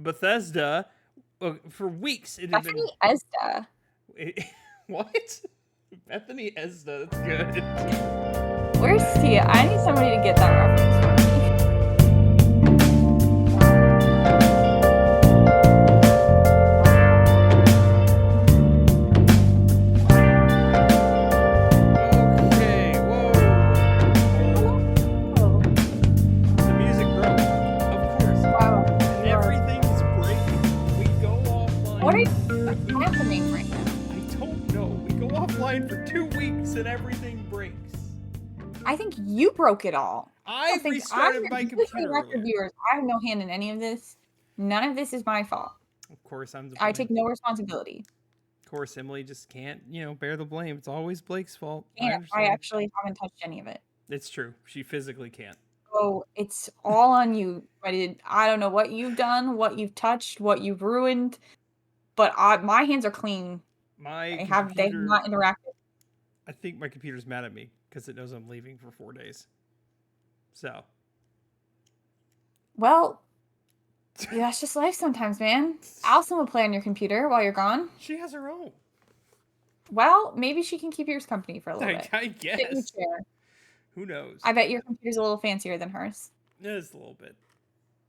Bethesda, for weeks it had been. Bethany Esda. What? Bethany Esda, that's good. Where's Tia? I need somebody to get that reference for me. Okay, whoa. Oh, The music broke. Of course. wow. Everything's breaking. We go offline. What is happening right now? I don't know. We go offline for 2 weeks and everything breaks. I think you broke it all. I restarted my computer earlier. Viewers, I have no hand in any of this. None of this is my fault. Of course, I'm the I blame. take no responsibility. Of course, Emily just can't, bear the blame. It's always Blake's fault. I actually haven't touched any of it. It's true. She physically can't. So it's all on you. I don't know what you've done, what you've touched, what you've ruined, but my hands are clean. They have not interacted. I think my computer's mad at me because it knows I'm leaving for 4 days. So. Well, yeah, that's just life sometimes, man. Allison will play on your computer while you're gone. She has her own. Well, maybe she can keep yours company for a little bit. I guess. Sit in the chair. Who knows? I bet your computer's a little fancier than hers. It is a little bit,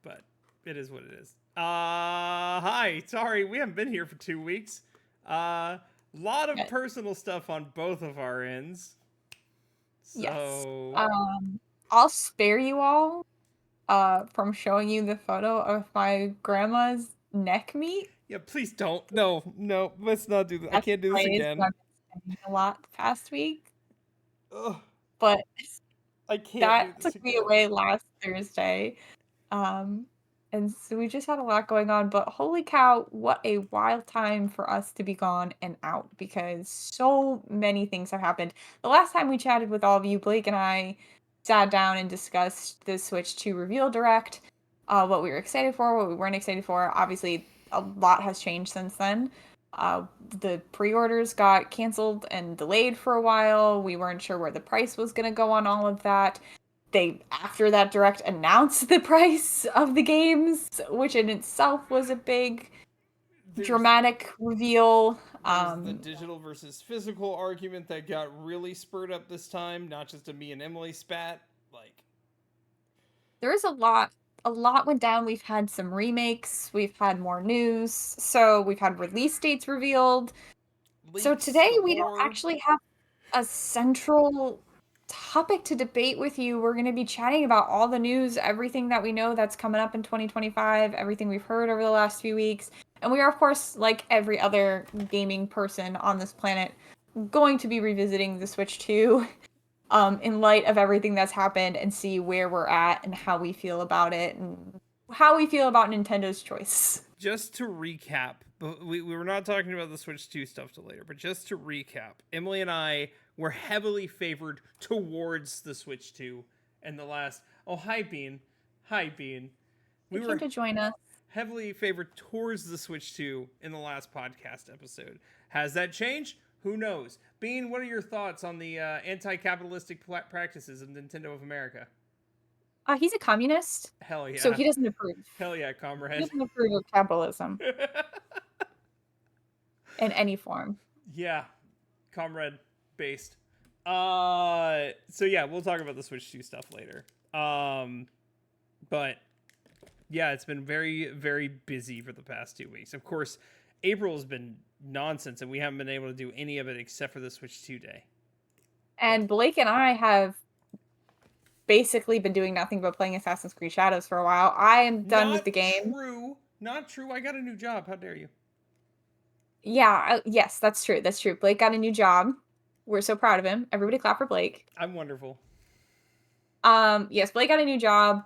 but it is what it is. Hi. Sorry, we haven't been here for 2 weeks. Lot of personal stuff on both of our ends. So... Yes. I'll spare you all from showing you the photo of my grandma's neck meat. Yeah, please don't. No, let's not do that. I can't do this again. I've been spending a lot the past week. Ugh. But I can't. That took me away last Thursday. And so we just had a lot going on, but holy cow, what a wild time for us to be gone and out because so many things have happened. The last time we chatted with all of you, Blake and I sat down and discussed the Switch 2 reveal direct, what we were excited for, what we weren't excited for. Obviously, a lot has changed since then. The pre-orders got canceled and delayed for a while. We weren't sure where the price was going to go on all of that. They, after that direct, announced the price of the games, which in itself was a big, dramatic reveal. The digital versus physical argument that got really spurred up this time, not just a me and Emily spat. There is a lot went down. We've had some remakes. We've had more news. So we've had release dates revealed. So today we don't actually have a central topic to debate with you. We're going to be chatting about all the news, everything that we know that's coming up in 2025, everything we've heard over the last few weeks. And we are, of course, like every other gaming person on this planet, going to be revisiting the Switch 2 in light of everything that's happened and see where we're at and how we feel about it and how we feel about Nintendo's choice. Just to recap, we were not talking about the Switch 2 stuff till later, but just to recap, Emily and I were heavily favored towards the Switch 2 in the last... Oh, hi, Bean. Hi, Bean. We were to join us. Heavily favored towards the Switch 2 in the last podcast episode. Has that changed? Who knows? Bean, what are your thoughts on the anti-capitalistic practices of Nintendo of America? He's a communist. Hell yeah. So he doesn't approve. Hell yeah, comrade. He doesn't approve of capitalism. In any form. Yeah. Comrade based. So yeah, we'll talk about the Switch 2 stuff later. But yeah, it's been very, very busy for the past 2 weeks. Of course, April has been nonsense, and we haven't been able to do any of it except for the Switch 2 day. And Blake and I have basically been doing nothing but playing Assassin's Creed Shadows for a while. I am done with the game. Not true. I got a new job. How dare you? Yeah, yes, that's true. That's true. Blake got a new job. We're so proud of him. Everybody clap for Blake. I'm wonderful. Yes, Blake got a new job.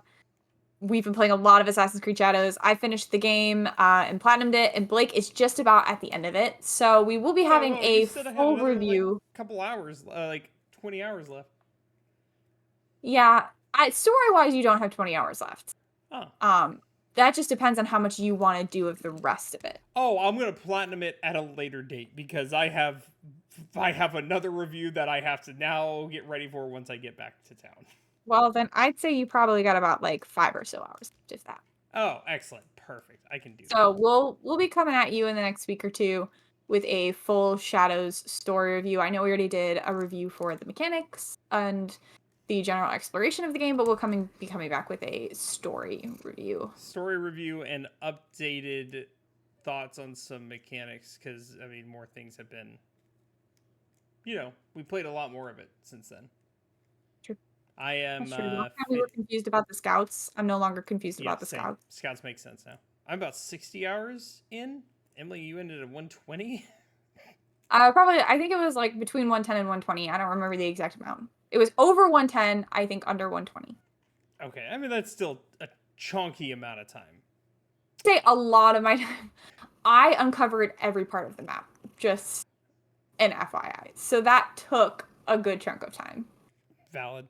We've been playing a lot of Assassin's Creed Shadows. I finished the game and platinumed it, and Blake is just about at the end of it. So we will be having a full review. Couple hours, 20 hours left. Yeah, story-wise, you don't have 20 hours left. Oh. That just depends on how much you want to do of the rest of it. Oh, I'm gonna platinum it at a later date because I have another review that I have to now get ready for once I get back to town. Well, then I'd say you probably got about 5 or so hours, if that. Oh, excellent. Perfect. I can do that. So we'll be coming at you in the next week or two with a full Shadows story review. I know we already did a review for the mechanics and the general exploration of the game, but we'll be coming back with a story review. Story review and updated thoughts on some mechanics, because I mean, more things have been. We played a lot more of it since then. True. I am. That's true. Last time we were confused about the scouts. I'm no longer confused Yeah, about the same. scouts. Scouts make sense now. I'm about 60 hours in. Emily, you ended at 120. Probably. I think it was like between 110 and 120. I don't remember the exact amount. It was over 110. I think under 120. Okay, I mean that's still a chunky amount of time. Say a lot of my time. I uncovered every part of the map. Just an FYI. So that took a good chunk of time. Valid.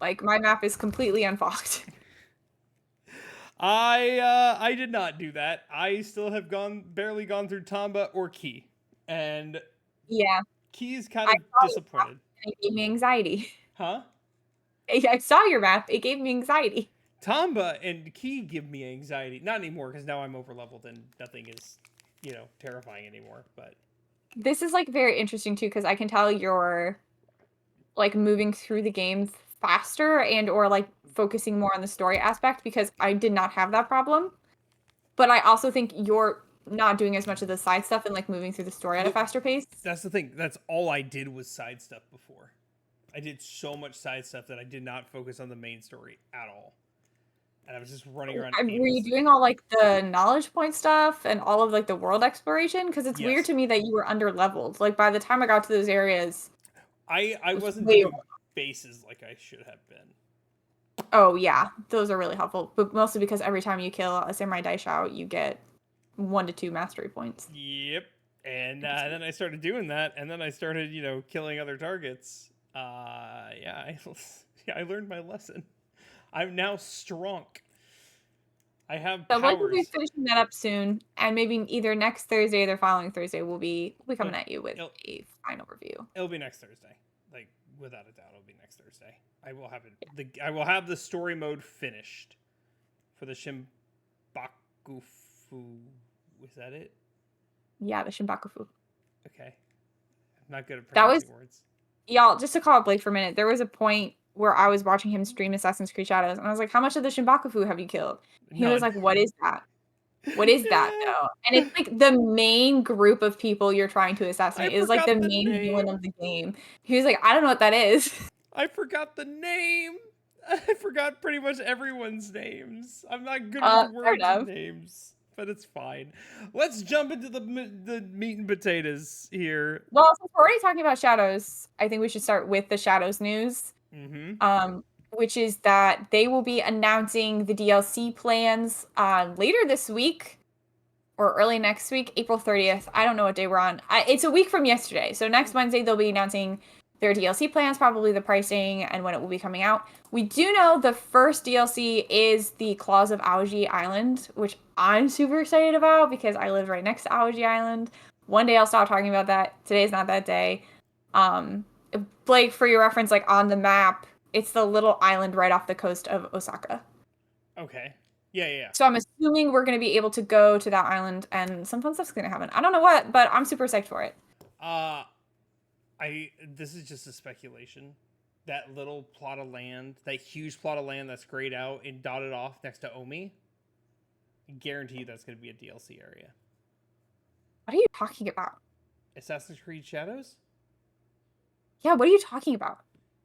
Like my map is completely unfogged. I did not do that. I still have barely gone through Tamba or Key, and Yeah, Key is kind I of saw your map disappointed. and it gave me anxiety. Huh? I saw your map. It gave me anxiety. Tamba and Key give me anxiety. Not anymore, because now I'm overleveled and nothing is, terrifying anymore. But This is like very interesting too because I can tell you're like moving through the game faster and or like focusing more on the story aspect because I did not have that problem. But I also think you're not doing as much of the side stuff and like moving through the story at a faster pace. that's the thing. That's all I did was side stuff before. I did so much side stuff that I did not focus on the main story at all. And I was just running around Were you aimlessly. doing all like the knowledge point stuff and all of like the world exploration? Because it's weird Yes. to me that you were under leveled. Like by the time I got to those areas, I it was wasn't way doing over. bases like I should have been. Oh yeah, those are really helpful. But mostly because every time you kill a samurai daishao, you get 1 to 2 mastery points. Yep. And then I started doing that, and then I started, killing other targets. Yeah, I learned my lesson. I'm now strong. I have So we'll be powers. finishing that up soon, and maybe either next Thursday or the following Thursday we'll be coming It'll, at you with it'll, a final review. it'll be next Thursday. Like without a doubt, it'll be next Thursday. I will have it. I will have the story mode finished for the Shimbakufu. Was that it? Yeah, the Shinbakufu. Okay. I'm not good at That was pronouncing words. y'all. Just to call it Blake for a minute, there was a point where I was watching him stream Assassin's Creed Shadows, and I was like, "How much of the Shinbakufu have you killed?" He was None. like, "What is that? What is that though?" And it's like the main group of people you're trying to I assassinate. It is like the forgot the main villain name. of the game. He was like, "I don't know what that is." I forgot the name. I forgot pretty much everyone's names. I'm not good with Fair words and enough. names, but it's fine. Let's jump into the meat and potatoes here. Well, since we're already talking about Shadows, I think we should start with the Shadows news. Mm-hmm. Which is that they will be announcing the DLC plans later this week or early next week, April 30th. I don't know what day we're on. It's a week from yesterday. So next Wednesday, they'll be announcing their DLC plans, probably the pricing and when it will be coming out. We do know the first DLC is the Claws of Aoji Island, which I'm super excited about because I live right next to Aoji Island. One day I'll stop talking about that. Today's not that day. Um, Blake, for your reference, like on the map, it's the little island right off the coast of Osaka. Okay. Yeah. So I'm assuming we're going to be able to go to that island and some fun stuff's going to happen. I don't know what, but I'm super psyched for it. This is just a speculation. That little plot of land, that huge plot of land that's grayed out and dotted off next to Omi, I guarantee you that's going to be a DLC area. What are you talking about? Assassin's Creed Shadows? Yeah, what are you talking about?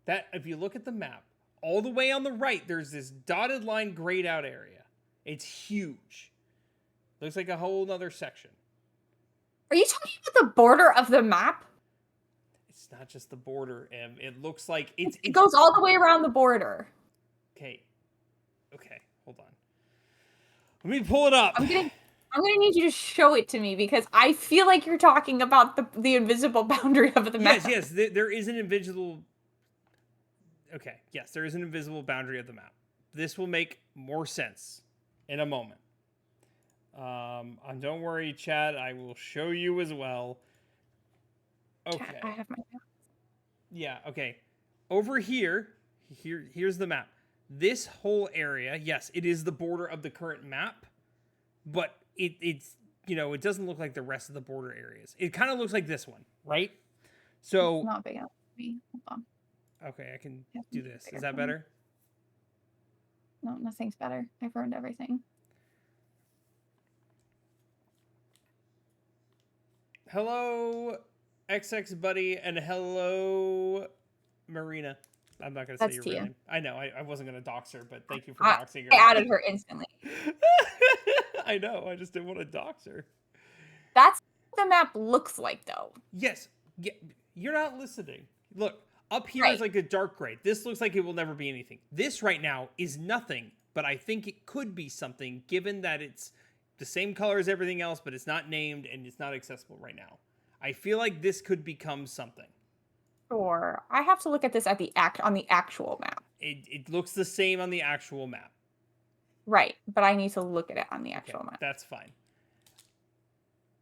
That, if you look at the map, all the way on the right, there's this dotted line grayed out area. It's huge. Looks like a whole other section. Are you talking about the border of the map? It's not just the border, Em. It looks like it's It goes all the way around the border. Okay, hold on. Let me pull it up. I'm gonna need you to show it to me because I feel like you're talking about the invisible boundary of the map. Yes, there is an invisible. Okay, yes, there is an invisible boundary of the map. This will make more sense in a moment. And don't worry, Chad. I will show you as well. Okay. Chat, I have my map. Yeah. Okay. Over here's the map. This whole area, yes, it is the border of the current map. but it's it doesn't look like the rest of the border areas. It kind of looks like this one, right? It's So not big enough for me. Hold on. okay, I can I have to do make it this. bigger Is that for me. better? No, nothing's better. I've ruined everything. Hello, XX buddy, and hello, Marina. I'm not gonna say That's your real Tia. name. I know I wasn't gonna dox her, but thank you for I, doxing I her. added her instantly. I know. I just didn't want to dox her. That's what the map looks like, though. Yes. Yeah, you're not listening. Look, up here is Right. like a dark gray. This looks like it will never be anything. This right now is nothing, but I think it could be something given that it's the same color as everything else, but it's not named and it's not accessible right now. I feel like this could become something. Sure. I have to look at this at the on the actual map. It looks the same on the actual map. Right, but I need to look at it on the Okay, actual map. that's fine.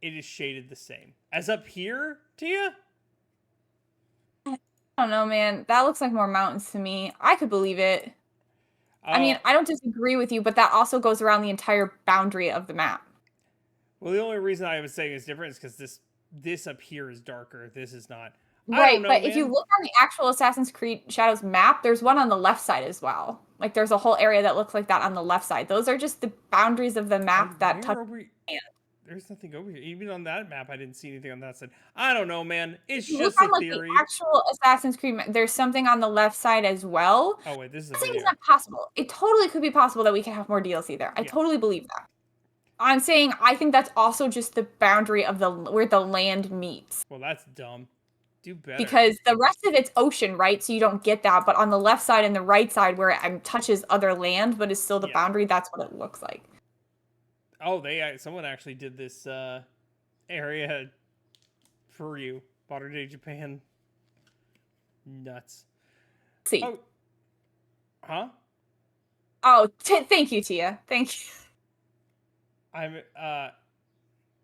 It is shaded the same. As up here, Tia? I don't know, man. That looks like more mountains to me. I could believe it. I mean, Oh, I don't disagree with you, but that also goes around the entire boundary of the map. well, the only reason I was saying it's different is because this up here is darker. This is not. I don't Right, know, but if you man. look on the actual Assassin's Creed Shadows map, there's one on the left side as well. Like there's a whole area that looks like that on the left side. Those are just the boundaries of the map that touch. Where over? There's nothing over here. Even on that map, I didn't see anything on that side. I don't know, man. It's If you look just a on like the theory. actual Assassin's Creed map, there's something on the left side as well. Oh wait, this is a I'm saying it's video. not possible. It totally could be possible that we can have more DLC there. I Yeah. totally believe that. I'm saying I think that's also just the boundary of the where the land meets. Well, that's dumb. Do better. Because the rest of it's ocean, right? So you don't get that. But on the left side and the right side where it touches other land, but is still the Yeah. boundary, that's what it looks like. Oh, someone actually did this area for you. Modern Day Japan. Nuts. See. Oh. Huh? Oh, thank you, Tia. Thank you. I'm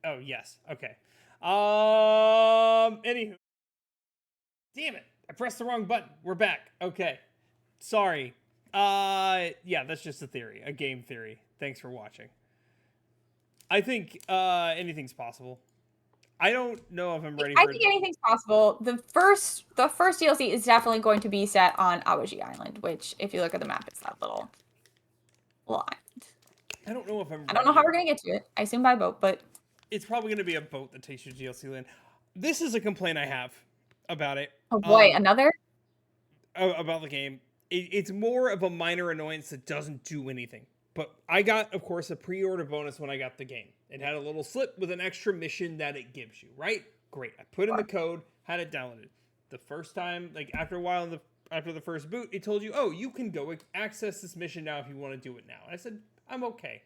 oh yes. Okay. Anywho. Damn it. I pressed the wrong button. We're back. Okay. Sorry. Yeah, that's just a theory, a game theory. Thanks for watching. I think anything's possible. I don't know if I'm ready I for think anything's possible. The first DLC is definitely going to be set on Awaji Island, which, if you look at the map, it's that little island. I don't know if I'm I don't know how we're gonna get to it. I assume by boat, but it's probably gonna be a boat that takes you to DLC land. This is a complaint I have about it. oh boy, another. About the game. It's more of a minor annoyance that doesn't do anything. But I got, of course, a pre-order bonus when I got the game. It had a little slip with an extra mission that it gives you, right? Great. I put in the code, had it downloaded. The first time, like after a while, after the first boot, it told you, oh, you can go access this mission now if you want to do it now. And I said, I'm okay.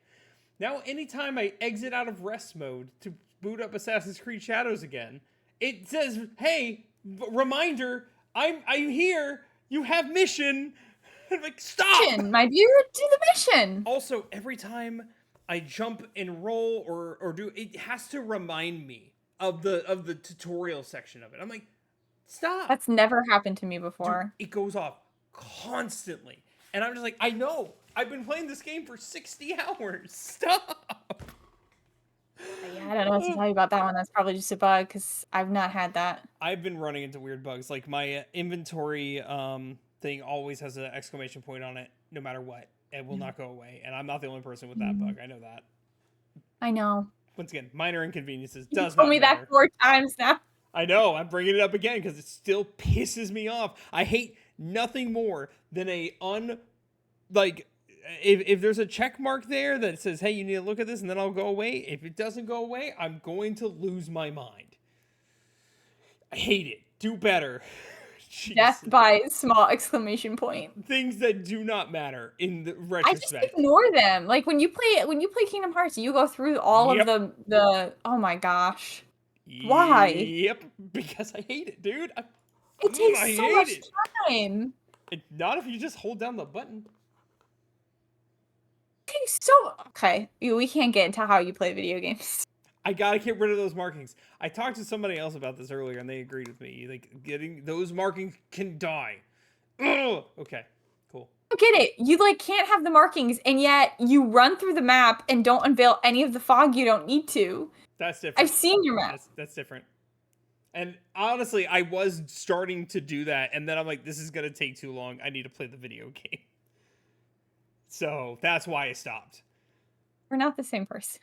Now, anytime I exit out of rest mode to boot up Assassin's Creed Shadows again, it says, hey, reminder, I'm here. You have mission. I'm like, stop! Mission, my viewer, do the mission. Also, every time I jump and roll or do, it has to remind me of the tutorial section of it. I'm like, stop! That's never happened to me before. Dude, it goes off constantly, and I'm just like, I know. I've been playing this game for 60 hours. Stop! Yeah, I don't know what to tell you about that one. That's probably just a bug because I've not had that. I've been running into weird bugs. Like my inventory thing always has an exclamation point on it, no matter what. It will not go away, and I'm not the only person with that bug. I know that. I know. Once again, minor inconveniences. You Does told not me matter. that 4 times now. I know. I'm bringing it up again because it still pisses me off. I hate nothing more than if there's a check mark there that says, hey, you need to look at this, and then I'll go away. If it doesn't go away, I'm going to lose my mind. I hate it. Do better. Death by small exclamation point. Things that do not matter in the I just retrospect. ignore them. Like when you play Kingdom Hearts, you go through all Yep. of the oh my gosh. Why? Yep, because I hate it, dude. It takes I so hate much it. time. Not if you just hold down the button. It takes so okay. We can't get into how you play video games. I gotta get rid of those markings. I talked to somebody else about this earlier, and they agreed with me. Like, getting those markings can die. Ugh! Okay, cool. I get it. You like can't have the markings, and yet you run through the map and don't unveil any of the fog you don't need to. That's different. I've seen your map. That's different. And honestly, I was starting to do that, and then I'm like, this is gonna take too long. I need to play the video game. So that's why I stopped. We're not the same person.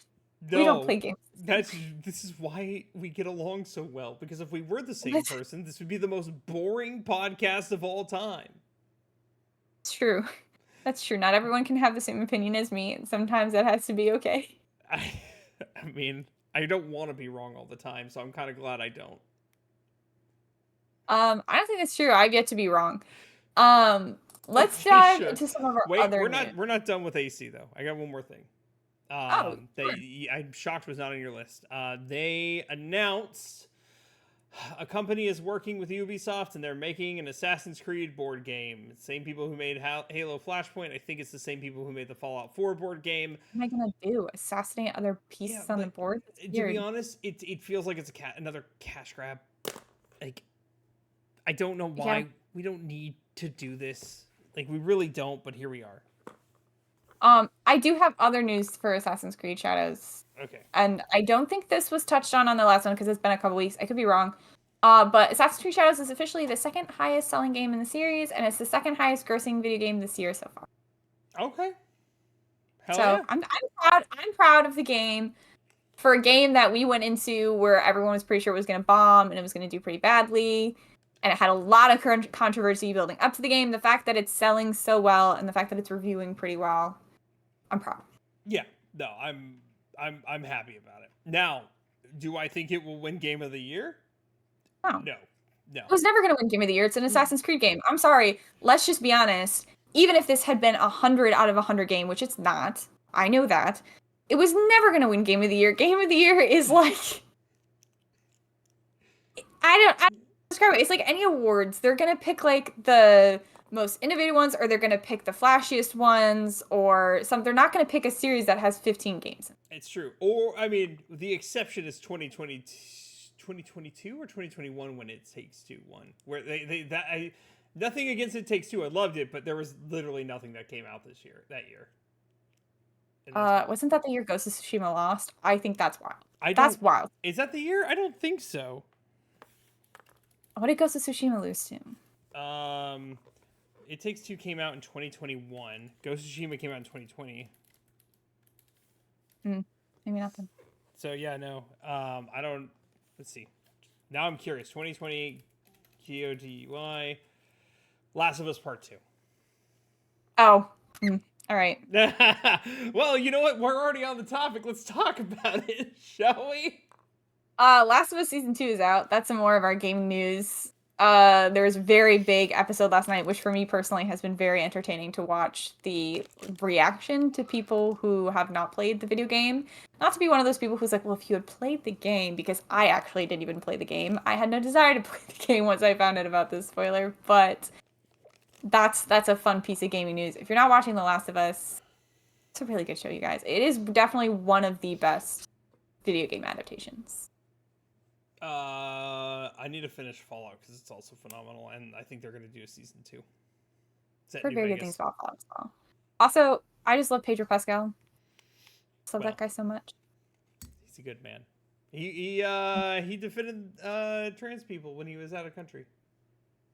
No, we don't play games. this is why we get along so well. Because if we were the same person, this would be the most boring podcast of all time. It's true. That's true. Not everyone can have the same opinion as me, and sometimes that has to be okay. I mean, I don't want to be wrong all the time, so I'm kind of glad I don't. I don't think that's true. I get to be wrong. Let's dive into some of our other news. We're not done with AC though. I got one more thing. Sure. I'm shocked was not on your list. They announced a company is working with Ubisoft and they're making an Assassin's Creed board game. Same people who made Halo Flashpoint. I think it's the same people who made the Fallout 4 board game. What am I gonna do? Assassinate other pieces on the board? To be honest, it feels like it's another cash grab. Like, I don't know why we don't need to do this. Like, we really don't, but here we are. I do have other news for Assassin's Creed Shadows. Okay. And I don't think this was touched on the last one because it's been a couple weeks. I could be wrong. But Assassin's Creed Shadows is officially the second highest selling game in the series, and it's the second highest grossing video game this year so far. Okay. Hell yeah. I'm proud of the game. For a game that we went into where everyone was pretty sure it was going to bomb and it was going to do pretty badly, and it had a lot of controversy building up to the game, the fact that it's selling so well and the fact that it's reviewing pretty well, I'm proud. Yeah, no, I'm happy about it. Now, do I think it will win Game of the Year? No. It was never going to win Game of the Year. It's an Assassin's Creed game. I'm sorry. Let's just be honest. Even if this had been 100 out of 100 game, which it's not, I know that, it was never going to win Game of the Year. Game of the Year is like, I don't describe it. It's like any awards. They're going to pick like the most innovative ones, or they're going to pick the flashiest ones, or some. They're not going to pick a series that has 15 games. It's true. Or, I mean, the exception is 2022 or 2021 when It Takes Two won. Where nothing against It Takes Two. I loved it, but there was literally nothing that came out that year. Wasn't that the year Ghost of Tsushima lost? I think that's wild. That's wild. Is that the year? I don't think so. What did Ghost of Tsushima lose to? It Takes Two came out in 2021. Ghost of Tsushima came out in 2020. Maybe not then. So yeah, no. I don't. Let's see. Now I'm curious. 2020, GOTY, Last of Us Part 2. Oh. All right. Well, you know what? We're already on the topic. Let's talk about it, shall we? Last of Us Season 2 is out. That's some more of our gaming news. There was a very big episode last night, which for me personally has been very entertaining to watch the reaction to people who have not played the video game. Not to be one of those people who's like, well, if you had played the game, because I actually didn't even play the game. I had no desire to play the game once I found out about this spoiler, but that's a fun piece of gaming news. If you're not watching The Last of Us, it's a really good show, you guys. It is definitely one of the best video game adaptations. I need to finish Fallout because it's also phenomenal, and I think they're going to do a season 2. For very good things about Fallout as well. Also, I just love Pedro Pascal. Love that guy so much. He's a good man. He defended trans people when he was out of country.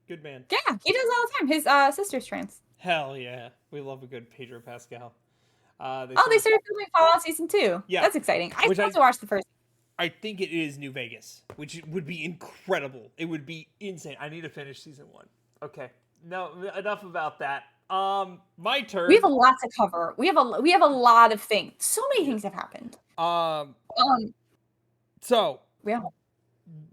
Good man. Yeah, he does all the time. His sister's trans. Hell yeah, we love a good Pedro Pascal. They started filming Fallout Season 2. Yeah, that's exciting. I still have to watch the first. I think it is New Vegas, which would be incredible. It would be insane. I need to finish season 1. Okay. No, enough about that. My turn. We have a lot to cover. We have a lot of things. So many things have happened. So yeah.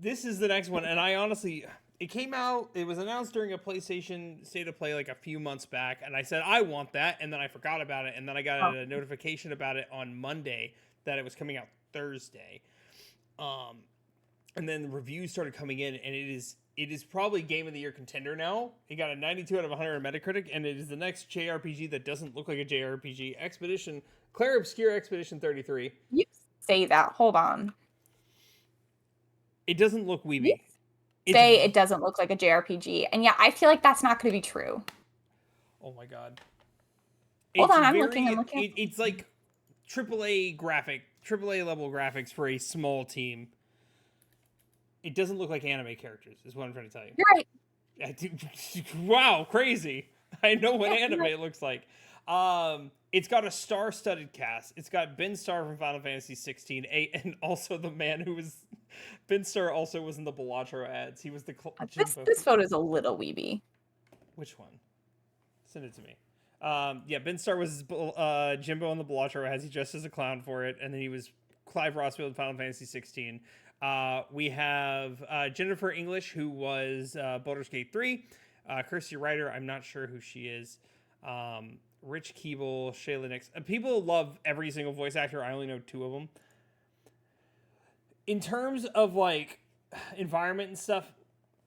This is the next one, and I honestly, it came out. It was announced during a PlayStation State of Play like a few months back, and I said I want that, and then I forgot about it, and then I got a notification about it on Monday that it was coming out Thursday. And then the reviews started coming in, and it is probably Game of the Year contender now. It got a 92 out of 100 on Metacritic, and it is the next JRPG that doesn't look like a JRPG. Claire Obscure Expedition 33. You say that. Hold on. It doesn't look weeby. It doesn't look like a JRPG, and yeah, I feel like that's not going to be true. Oh my god. Hold It's on, I'm very looking. I'm looking. it's like AAA level graphics for a small team. It doesn't look like anime characters, is what I'm trying to tell you. You're right. Wow, crazy. I know what Yeah, you're right. anime looks like. It's got a star-studded cast. It's got Ben Starr from Final Fantasy 16, and also the man who was Ben Starr also was in the Balatro ads. He was the Jimbo. This photo is a little weeby. Which one? Send it to me. Yeah, Ben Starr was Jimbo on the Balatro ads. He dressed as a clown for it, and then he was Clive Rossfield in Final Fantasy 16. We have Jennifer English, who was Baldur's Gate 3. Kirsty Ryder, I'm not sure who she is. Rich Keeble, Shayla Nix. People love every single voice actor. I only know 2 of them. In terms of like environment and stuff,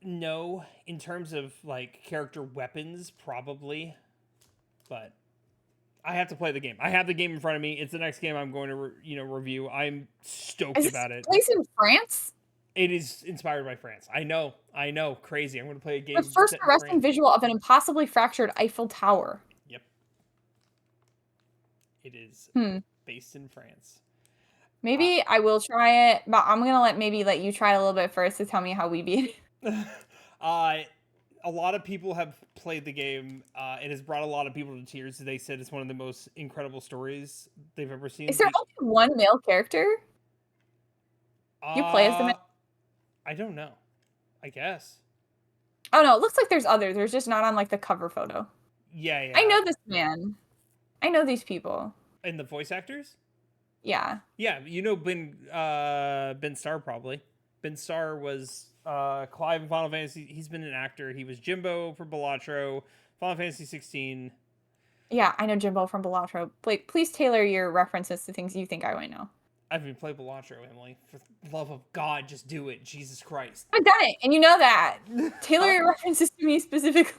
no. In terms of like character weapons, probably. But I have to play the game. I have the game in front of me. It's the next game I'm going to review. I'm stoked about it. Place in France? It is inspired by France. I know. Crazy. I'm going to play a game. The first set in arresting France. visual of an impossibly fractured Eiffel Tower. Yep. It is based in France. Maybe I will try it, but I'm gonna let you try it a little bit first to tell me how we beat it. A lot of people have played the game. It has brought a lot of people to tears. They said it's one of the most incredible stories they've ever seen. Is there only one male character? You play as the man? I don't know. I guess. Oh no, it looks like there's others. There's just not on like the cover photo. Yeah. I know this man. I know these people. And the voice actors? Yeah. Yeah, you know Ben Starr probably. Ben Starr was Clive in Final Fantasy. He's been an actor. He was Jimbo for Balatro, Final Fantasy 16. Yeah, I know Jimbo from Balatro. Please tailor your references to things you think I might know. I've been playing Balatro, Emily. For the love of God, just do it. Jesus Christ. I've done it, and you know that. Tailor your references to me specifically.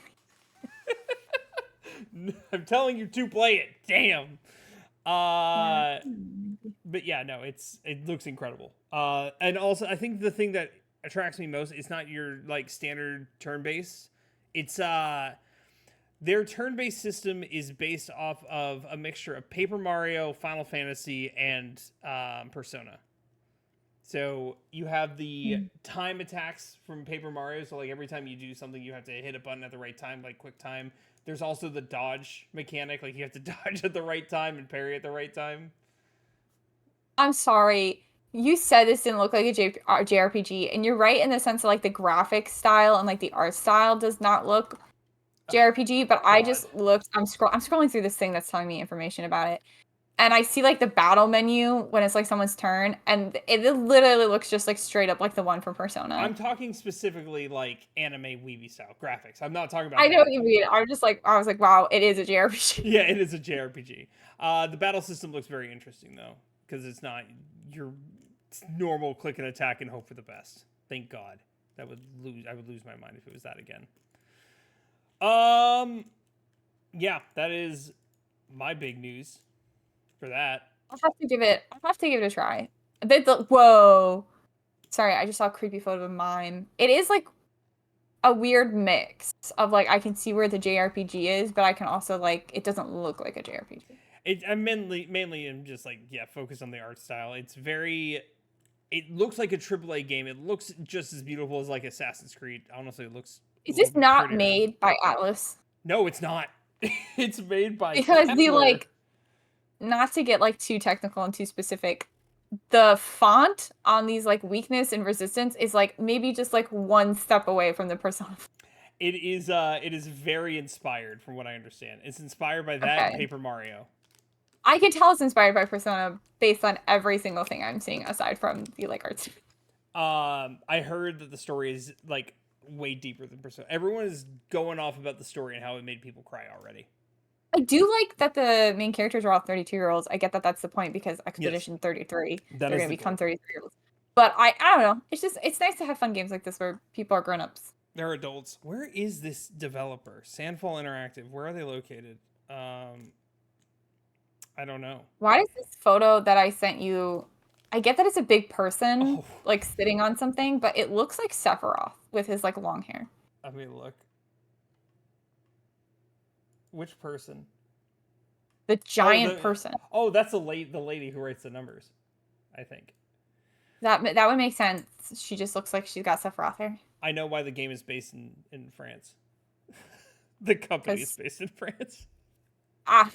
I'm telling you to play it. Damn. But yeah, no, it looks incredible. And also I think the thing that attracts me most is not your like standard turn-based. It's their turn-based system is based off of a mixture of Paper Mario, Final Fantasy, and Persona. So you have the time attacks from Paper Mario. So like every time you do something, you have to hit a button at the right time, like quick time. There's also the dodge mechanic, like you have to dodge at the right time and parry at the right time. I'm sorry. You said this didn't look like a JRPG, and you're right in the sense of like the graphic style and like the art style does not look JRPG, but I just looked, I'm scrolling through this thing that's telling me information about it. And I see like the battle menu when it's like someone's turn, and it literally looks just like straight up like the one from Persona. I'm talking specifically like anime weeby style graphics. I'm not talking about. I know what you mean. I was like, wow, it is a JRPG. Yeah, it is a JRPG. The battle system looks very interesting though, because it's not your normal click and attack and hope for the best. Thank God. I would lose my mind if it was that again. Yeah, that is my big news for that. I'll have to give it a try. Whoa. Sorry, I just saw a creepy photo of mime. It is like a weird mix of like I can see where the JRPG is, but I can also like it doesn't look like a JRPG. I'm mainly am just like focused on the art style. It looks like a AAA game. It looks just as beautiful as like Assassin's Creed. Honestly, it looks. Is this not made by Atlas? No, it's not. It's made by because Kepler. the like, not to get like too technical and too specific, the font on these like weakness and resistance is like maybe just like one step away from the Persona. It is very inspired from what I understand. It's inspired by that Paper Mario. I can tell it's inspired by Persona based on every single thing I'm seeing aside from the like arts. I heard that the story is like way deeper than Persona. Everyone is going off about the story and how it made people cry already. I do like that the main characters are all 32-year-olds. I get that that's the point because Expedition 33, they're going to become 33-year-olds. But I don't know. It's nice to have fun games like this where people are grown-ups. They're adults. Where is this developer? Sandfall Interactive. Where are they located? I don't know. Why is this photo that I sent you? I get that it's a big person, like sitting on something, but it looks like Sephiroth with his like long hair. Let me look. Which person? The giant person. Oh, that's the lady who writes the numbers, I think. That would make sense. She just looks like she's got Sephiroth hair. I know why the game is based in France. The company is based in France. Ah,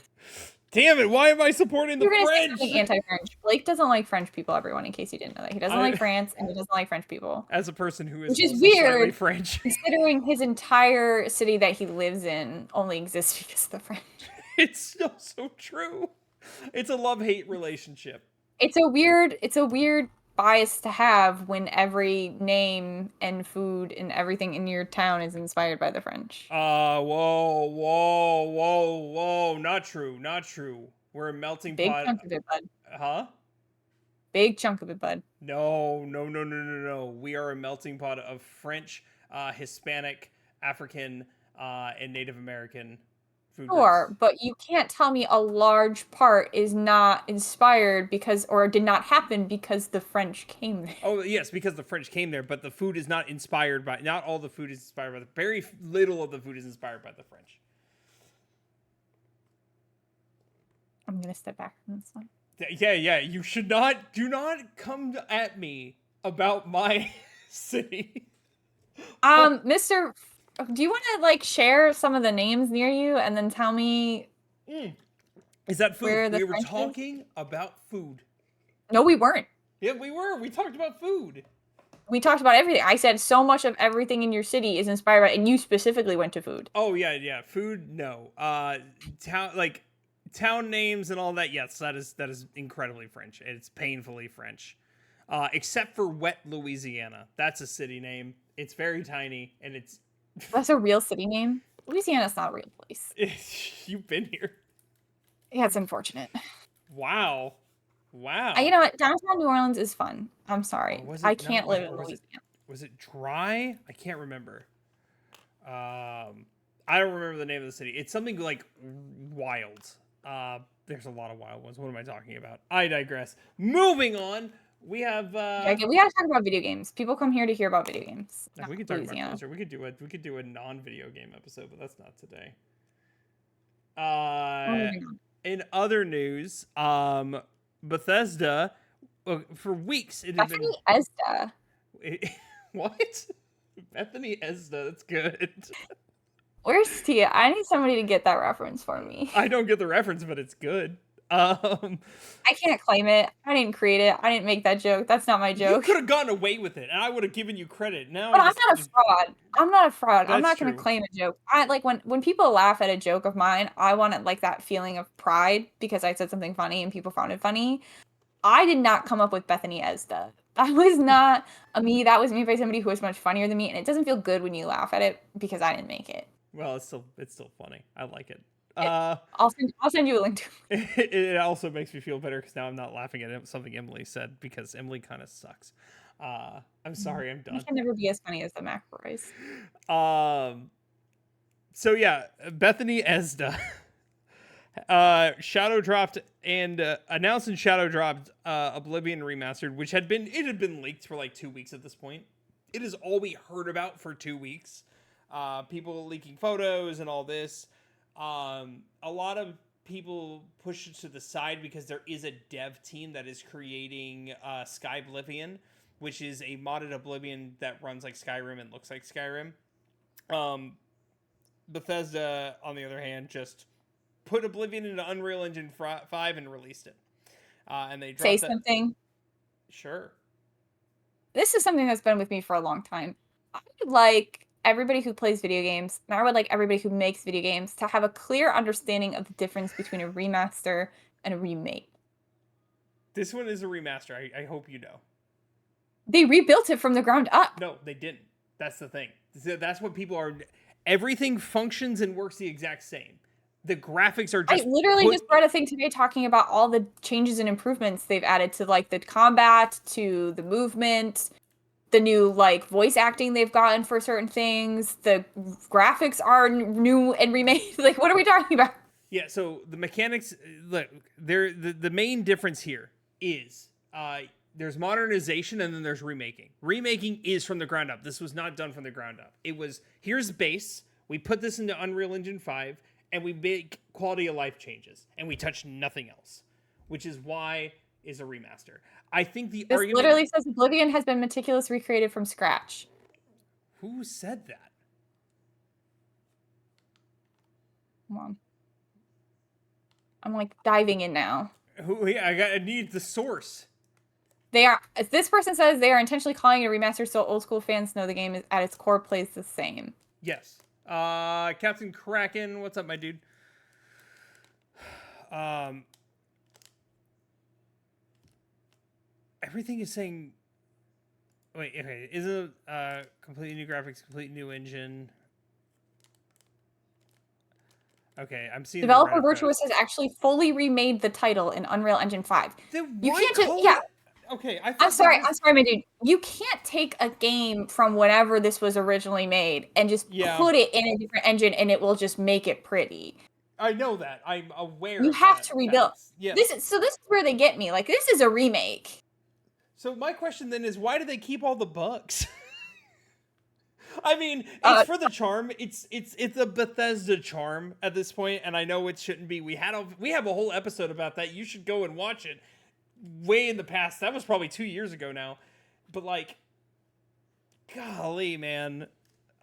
damn it! Why am I supporting the you're gonna say French? something anti-French. Blake doesn't like French people. Everyone, in case you didn't know that, he doesn't like France and he doesn't like French people. As a person who is Which is also slightly weird, French, considering his entire city that he lives in only exists because of the French. it's still so true. It's a love-hate relationship. It's a weird bias to have when every name and food and everything in your town is inspired by the French. Whoa. Not true. We're a melting Big pot. chunk of it, bud. Huh? Big chunk of it, bud. No. We are a melting pot of French, Hispanic, African, and Native American food Sure, groups. but you can't tell me a large part is not inspired because, or did not happen because the French came there. Oh, yes, because the French came there, but the food is not inspired by, not all the food is inspired by, very little of the food is inspired by the French. I'm gonna step back from this one. Yeah, you should not, do not come at me about my city. Mr. Do you want to like share some of the names near you and then tell me Is that food? where the We were French is? talking about food. No, we weren't. Yeah, we were. We talked about food. We talked about everything. I said so much of everything in your city is inspired by, and you specifically went to food. Oh yeah. Food, no. Town names and all that. Yes, that is incredibly French. It's painfully French. Except for Wet, Louisiana. That's a city name. It's very tiny and it's. That's a real city name. Louisiana's not a real place. You've been here. Yeah, it's unfortunate. Wow. You know what? Downtown New Orleans is fun. I'm sorry. I can't live in Louisiana. Was it dry? I can't remember. I don't remember the name of the city. It's something like wild. There's a lot of wild ones. What am I talking about? I digress. Moving on. We have we gotta talk about video games. People come here to hear about video games. we could talk about culture. We could do a non-video game episode, but that's not today. In other news, Bethesda for weeks it had Bethany Esda. What? Bethany Esda, that's good. Where's Tia? I need somebody to get that reference for me. I don't get the reference, but it's good. I can't claim it. I didn't create it. I didn't make that joke. That's not my joke. You could have gotten away with it, and I would have given you credit. Now, but I'm not a fraud. I'm not going to true. claim a joke. I like when people laugh at a joke of mine. I want like that feeling of pride because I said something funny and people found it funny. I did not come up with Bethany Esda. That was not me. That was made by somebody who was much funnier than me, and it doesn't feel good when you laugh at it because I didn't make it. Well, it's still funny. I like it. I'll send you a link to it. It also makes me feel better because now I'm not laughing at something Emily said because Emily kind of sucks. I'm sorry, I'm done. You can never be as funny as the McElroys. So yeah, Bethany Esda shadow dropped and announced and shadow dropped Oblivion Remastered, which had been leaked for like 2 weeks at this point. It is all we heard about for 2 weeks. People leaking photos and all this. A lot of people push it to the side because there is a dev team that is creating Sky Oblivion, which is a modded Oblivion that runs like Skyrim and looks like Skyrim. Bethesda, on the other hand, just put Oblivion into Unreal Engine 5 and released it. And they dropped something. Sure. This is something that's been with me for a long time. I would like everybody who plays video games, and I would like everybody who makes video games to have a clear understanding of the difference between a remaster and a remake. This one is a remaster. I hope you know. They rebuilt it from the ground up. No, they didn't. That's the thing. That's what people are... Everything functions and works the exact same. The graphics are just... I literally just read a thing today talking about all the changes and improvements they've added to like the combat, to the movement, the new like voice acting they've gotten for certain things. The graphics are new and remade. Like, what are we talking about? Yeah, so the mechanics, look, the main difference here is there's modernization and then there's remaking. Remaking is from the ground up. This was not done from the ground up. It was, here's base. We put this into Unreal Engine 5, and we make quality of life changes, and we touch nothing else, which is why is a remaster. I think the This argument. literally says Oblivion has been meticulously recreated from scratch. Who said that? Come on. I'm like diving in now. I need the source. They are. This person says they are intentionally calling it a remaster so old school fans know the game is at its core plays the same. Yes. Captain Kraken, what's up, my dude? Everything is saying. Wait, okay. Isn't completely new graphics, complete new engine? Okay, I'm seeing. Developer Virtuous has actually fully remade the title in Unreal Engine 5. Then You why can't just call yeah. it? Okay, I'm sorry, my dude. You can't take a game from whenever this was originally made and just put it in a different engine and it will just make it pretty. I know that. I'm aware. You of have that to rebuild. Yes. This is where they get me. Like, this is a remake. So my question then is, why do they keep all the bugs? I mean, it's for the charm. It's a Bethesda charm at this point, and I know it shouldn't be. We have a whole episode about that. You should go and watch it. Way in the past. That was probably 2 years ago now. But like, golly, man,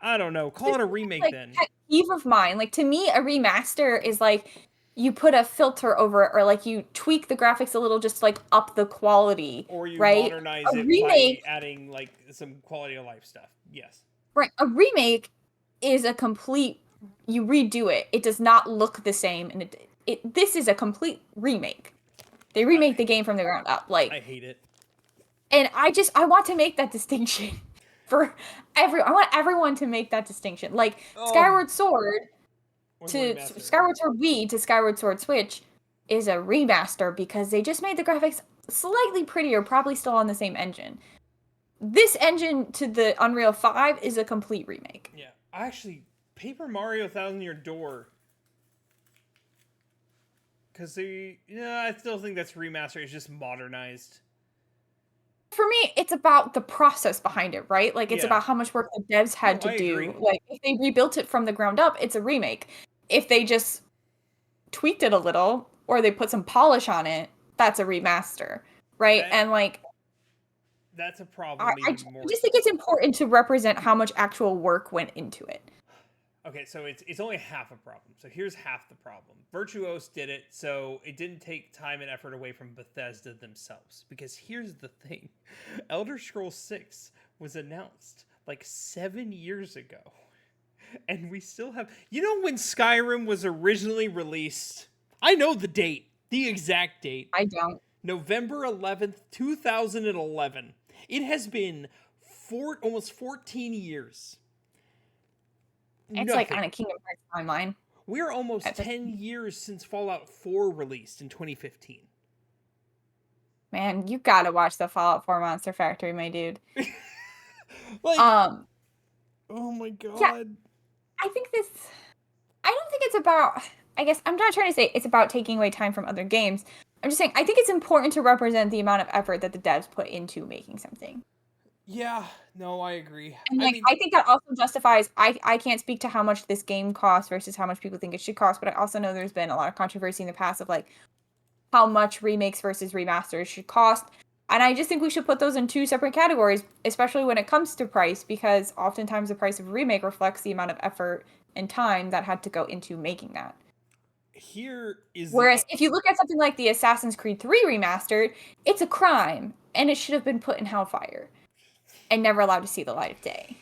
I don't know. Call it a remake then. Pet peeve of mine. Like, to me, a remaster is like you put a filter over it, or like you tweak the graphics a little, just to, like up the quality, or you right? modernize it by adding like some quality of life stuff. Yes. Right. A remake is a complete. You redo it. It does not look the same, and this is a complete remake. They remake the game from the ground up. Like, I hate it. And I want to make that distinction for I want everyone to make that distinction. Like Skyward Sword to Skyward Sword Wii to Skyward Sword Switch is a remaster because they just made the graphics slightly prettier, probably still on the same engine. This engine to the Unreal 5 is a complete remake. Yeah. Actually, Paper Mario Thousand Year Door. Because I still think that's remaster. It's just modernized. For me, it's about the process behind it, right? Like, it's about how much work the devs had to do. Agree. Like, if they rebuilt it from the ground up, it's a remake. If they just tweaked it a little, or they put some polish on it, that's a remaster, right? And like, that's a problem. I just think it's important to represent how much actual work went into it. Okay, so it's only half a problem. So here's half the problem. Virtuos did it, so it didn't take time and effort away from Bethesda themselves. Because here's the thing. Elder Scrolls 6 was announced like 7 years ago. And we still have... You know when Skyrim was originally released? I know the date. The exact date. I don't. November 11th, 2011. It has been almost 14 years. It's like on a Kingdom Hearts timeline. We're almost 10 years since Fallout 4 released in 2015. Man, you gotta watch the Fallout 4 Monster Factory, my dude. Like, oh my god. Yeah, I don't think it's about, I guess, I'm not trying to say it's about taking away time from other games. I'm just saying, I think it's important to represent the amount of effort that the devs put into making something. Yeah, no, I agree. And I think that also justifies, I can't speak to how much this game costs versus how much people think it should cost, but I also know there's been a lot of controversy in the past of like how much remakes versus remasters should cost. And I just think we should put those in two separate categories, especially when it comes to price, because oftentimes the price of a remake reflects the amount of effort and time that had to go into making that. Whereas if you look at something like the Assassin's Creed 3 remastered, it's a crime, and it should have been put in Hellfire and never allowed to see the light of day.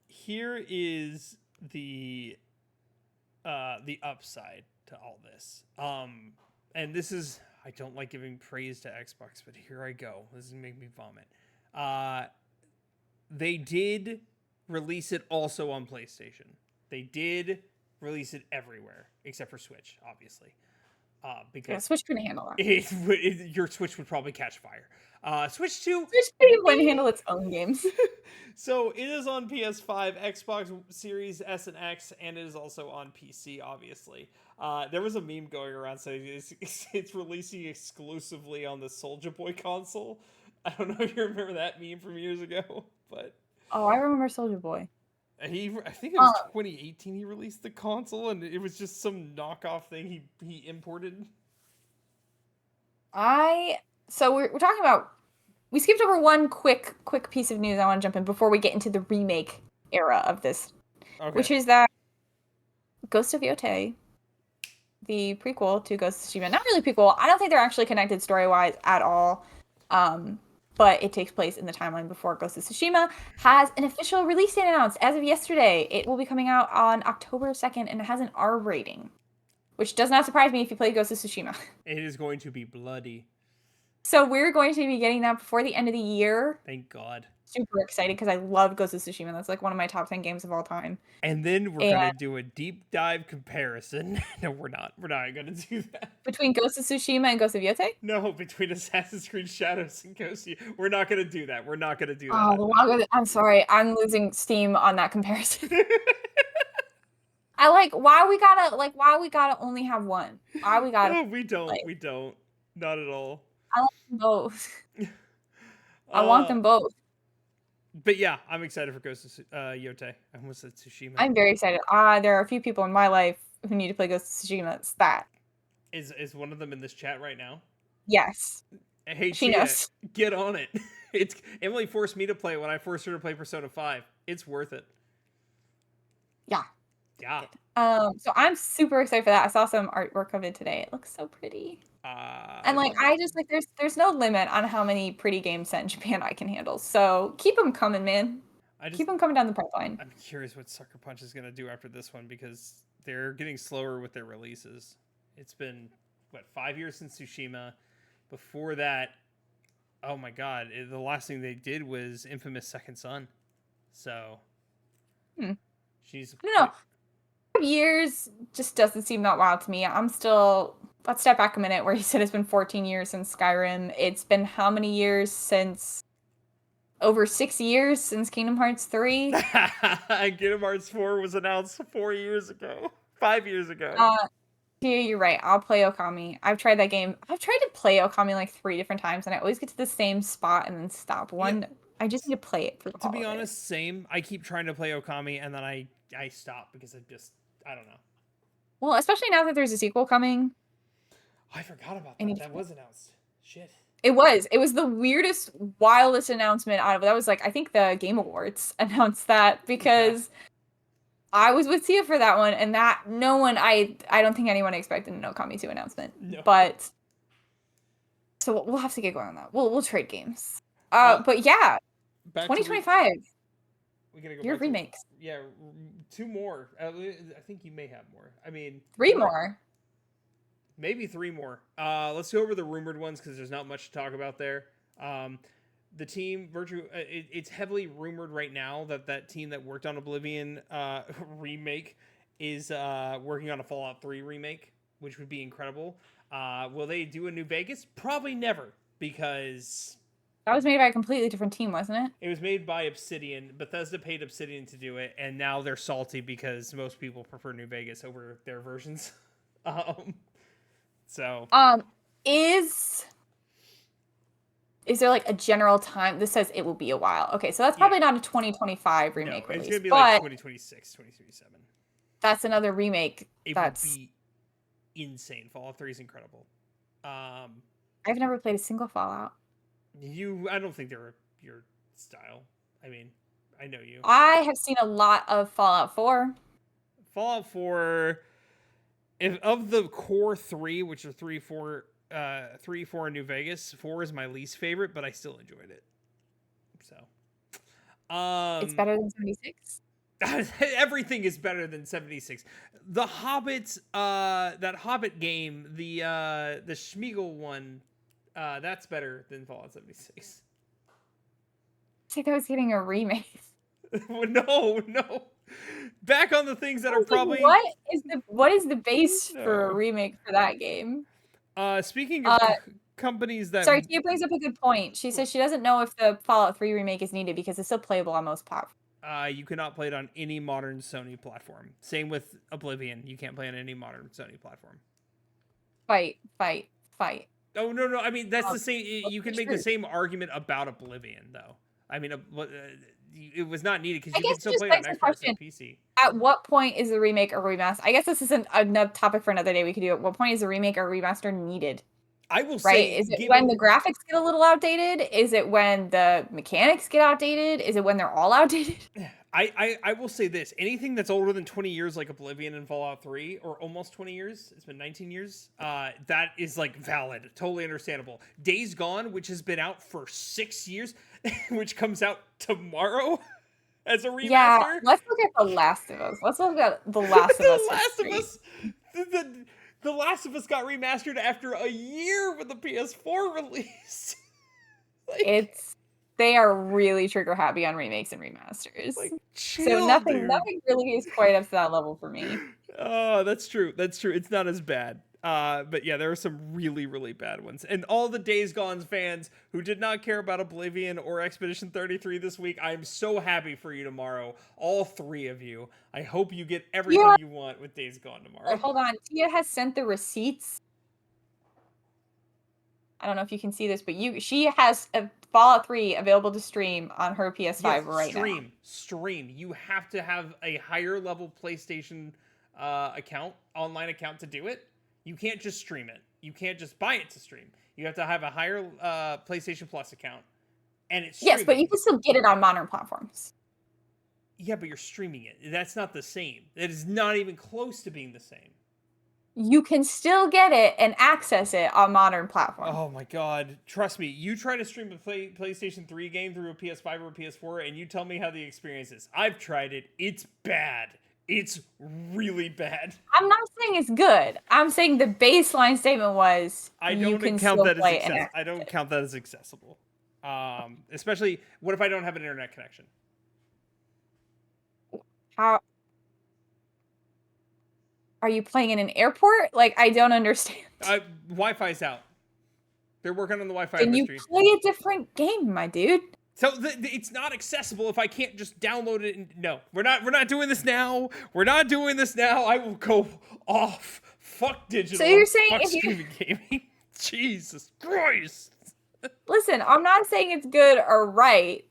Here is the upside to all this. And this is, I don't like giving praise to Xbox, but here I go. This is making me vomit. They did release it also on PlayStation. They did release it everywhere except for Switch, obviously. Because Switch couldn't handle that. Your Switch would probably catch fire. Switch 2 wouldn't handle its own games. So it is on PS5, Xbox Series S and X, and it is also on PC, obviously. There was a meme going around saying it's releasing exclusively on the Soulja Boy console. I don't know if you remember that meme from years ago, but... Oh, I remember Soulja Boy. I think it was 2018 he released the console, and it was just some knockoff thing he imported. So we're talking about, we skipped over one quick piece of news I want to jump in before we get into the remake era of this, which is that Ghost of Yotei, the prequel to Ghost of Tsushima, not really prequel, I don't think they're actually connected story-wise at all, but it takes place in the timeline before Ghost of Tsushima, has an official release date announced as of yesterday. It will be coming out on October 2nd, and it has an R rating, which does not surprise me if you play Ghost of Tsushima. It is going to be bloody. So we're going to be getting that before the end of the year. Thank God. Super excited because I love Ghost of Tsushima. That's like one of my top 10 games of all time. And then we're going to do a deep dive comparison. No, we're not. We're not going to do that. Between Ghost of Tsushima and Ghost of Yotei? No, between Assassin's Creed Shadows and Ghost of Yotei. We're not going to do that. We're not going to do that. Oh, well, I'm sorry. I'm losing steam on that comparison. why we gotta only have one? Why we gotta... No, we don't. Not at all. I like them both. I want them both. But yeah, I'm excited for Ghost of Yotei. I almost said Tsushima. I'm very excited. There are a few people in my life who need to play Ghost of Tsushima. It's that. Is one of them in this chat right now? Yes. Hey, she knows. Get on it. Emily forced me to play it when I forced her to play Persona 5. It's worth it. Yeah. Yeah. So I'm super excited for that. I saw some artwork of it today. It looks so pretty. And I just there's no limit on how many pretty games set in Japan I can handle. So keep them coming, man. Keep them coming down the pipeline. I'm curious what Sucker Punch is gonna do after this one, because they're getting slower with their releases. It's been 5 years since Tsushima. Before that, oh my God, the last thing they did was Infamous Second Son. So, she's... I don't know. 5 years just doesn't seem that wild to me. I'm still... Let's step back a minute where he said it's been 14 years since Skyrim. It's been how many years since... Over 6 years since Kingdom Hearts 3? Kingdom Hearts 4 was announced 4 years ago. 5 years ago. Yeah, you're right. I'll play Okami. I've tried that game. I've tried to play Okami like 3 different times, and I always get to the same spot and then stop. I just need to play it for the holidays. To be honest, same. I keep trying to play Okami, and then I stop because I don't know. Well, especially now that there's a sequel coming. I forgot about that. That was announced. Shit. It was the weirdest, wildest announcement out of it. That was I think the Game Awards announced that, because I was with Tia for that one, and that no one, I don't think anyone expected an Okami 2 announcement. No. But so we'll have to get going on that. We'll trade games. But yeah, 2025. We gotta go. Your remakes. 2 more. I think you may have more. I mean, 3 more. Maybe 3 more. Let's go over the rumored ones, because there's not much to talk about there. The team, it's heavily rumored right now that team that worked on Oblivion remake is working on a Fallout 3 remake, which would be incredible. Will they do a New Vegas? Probably never, because... That was made by a completely different team, wasn't it? It was made by Obsidian. Bethesda paid Obsidian to do it, and now they're salty because most people prefer New Vegas over their versions. Is there a general time? This says it will be a while. Okay, so that's probably not a 2025 remake release. It's gonna be 2026, 2027. That's another remake. It would be insane. Fallout 3 is incredible. I've never played a single Fallout. I don't think they're your style. I mean, I know you. I have seen a lot of Fallout 4. Fallout 4, of the core 3, which are 3, 4, in New Vegas, 4 is my least favorite, but I still enjoyed it. So, it's better than 76. Everything is better than 76. The Hobbits, that Hobbit game, the Schmeagol one, that's better than Fallout 76. I think I was getting a remake. No. Back on the things that are probably... What is the base for a remake for that game? Speaking of companies that... Sorry, Tia brings up a good point. She says she doesn't know if the Fallout 3 remake is needed because it's still playable on most platforms. You cannot play it on any modern Sony platform. Same with Oblivion. You can't play on any modern Sony platform. Fight. Oh, no. I mean, that's the same... You can make the same argument about Oblivion, though. I mean, it was not needed because I you can guess still it just play it on begs the Xbox question: and PC. at what point is a remake or remaster? I guess this isn't another topic for another day. We could do. At what point is a remake or remaster needed? I will Right? say, Is it when the given graphics get a little outdated? Is it when the mechanics get outdated? Is it when they're all outdated? I will say this: anything that's older than 20 years, like Oblivion and Fallout 3, or almost 20 years, it's been 19 years. That is like valid, totally understandable. Days Gone, which has been out for 6 years, which comes out tomorrow as a Yeah, remaster. let's look at The Last of Us. Let's look at The Last of Us The Last of history. Us, the Last of Us got remastered after a year with the PS4 release. like, It's they are really trigger happy on remakes and remasters. like, So chill, nothing dude. nothing really is quite up to that level for me. Oh, that's true. That's true. It's not as bad. But yeah, there are some really, really bad ones. And all the Days Gone fans who did not care about Oblivion or Expedition 33 this week, I'm so happy for you tomorrow. All three of you. I hope you get everything Yeah. you want with Days Gone Wait, tomorrow. hold on. Tia has sent the receipts. I don't know if you can see this, but she has a Fallout 3 available to stream on her PS5 right now. Stream. You have to have a higher level PlayStation account, online account to do it. You can't just stream it. You can't just buy it to stream. You have to have a higher PlayStation Plus account, and it's streaming. Yes, but you can still get it on modern platforms. Yeah, but you're streaming it. That's not the same. It is not even close to being the same. You can still get it and access it on modern platforms. Oh my god. Trust me, you try to stream a PlayStation 3 game through a PS5 or a PS4 and you tell me how the experience is. I've tried it. It's bad. It's really bad. I'm not saying it's good. I'm saying the baseline statement was I you don't can count still that as play it and accessible. I don't count that as accessible. Especially, what if I don't have an internet connection? How are you playing in an airport? Like, I don't understand. Wi-Fi's out. They're working on the Wi-Fi Then you mystery. play a different game, my dude. So it's not accessible if I can't just download it. No, we're not doing this now. We're not doing this now. I will go off. Fuck digital. So you're saying fuck if you streaming gaming. Jesus Christ. listen, I'm not saying it's good or right,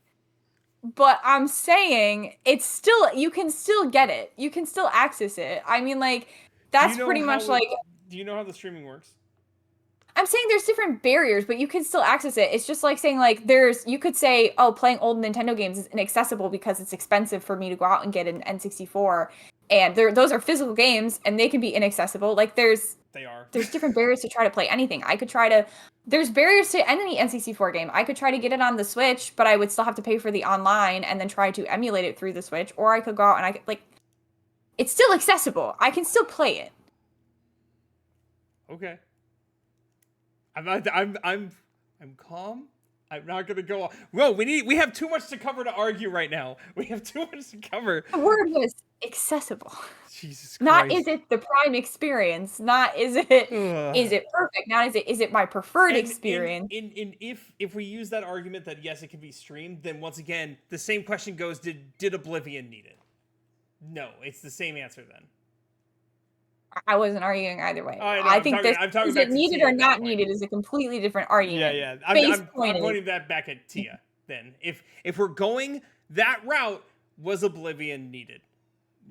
but I'm saying it's still you can still get it. You can still access it. I mean, like that's pretty much like Do you know how the streaming works? I'm saying there's different barriers, but you can still access it. It's just like saying like you could say, oh, playing old Nintendo games is inaccessible because it's expensive for me to go out and get an N64. And those are physical games and they can be inaccessible. Like there's different barriers to try to play anything. There's barriers to any N64 game. I could try to get it on the Switch, but I would still have to pay for the online and then try to emulate it through the Switch. Or I could go out and it's still accessible. I can still play it. Okay. I'm calm. I'm not gonna go on. Whoa, we have too much to cover to argue right now. We have too much to cover. The word was accessible. Jesus Christ. Not is it the prime experience. Not is it is it perfect. Not is it my preferred experience. If we use that argument that yes, it can be streamed, then once again the same question goes: Did Oblivion need it? No, it's the same answer then. I wasn't arguing either way. I'm think talking is back it to needed Tia or at that not point. needed is a completely different argument. Yeah. I'm pointing that back at Tia. Then, if we're going that route, was Oblivion needed?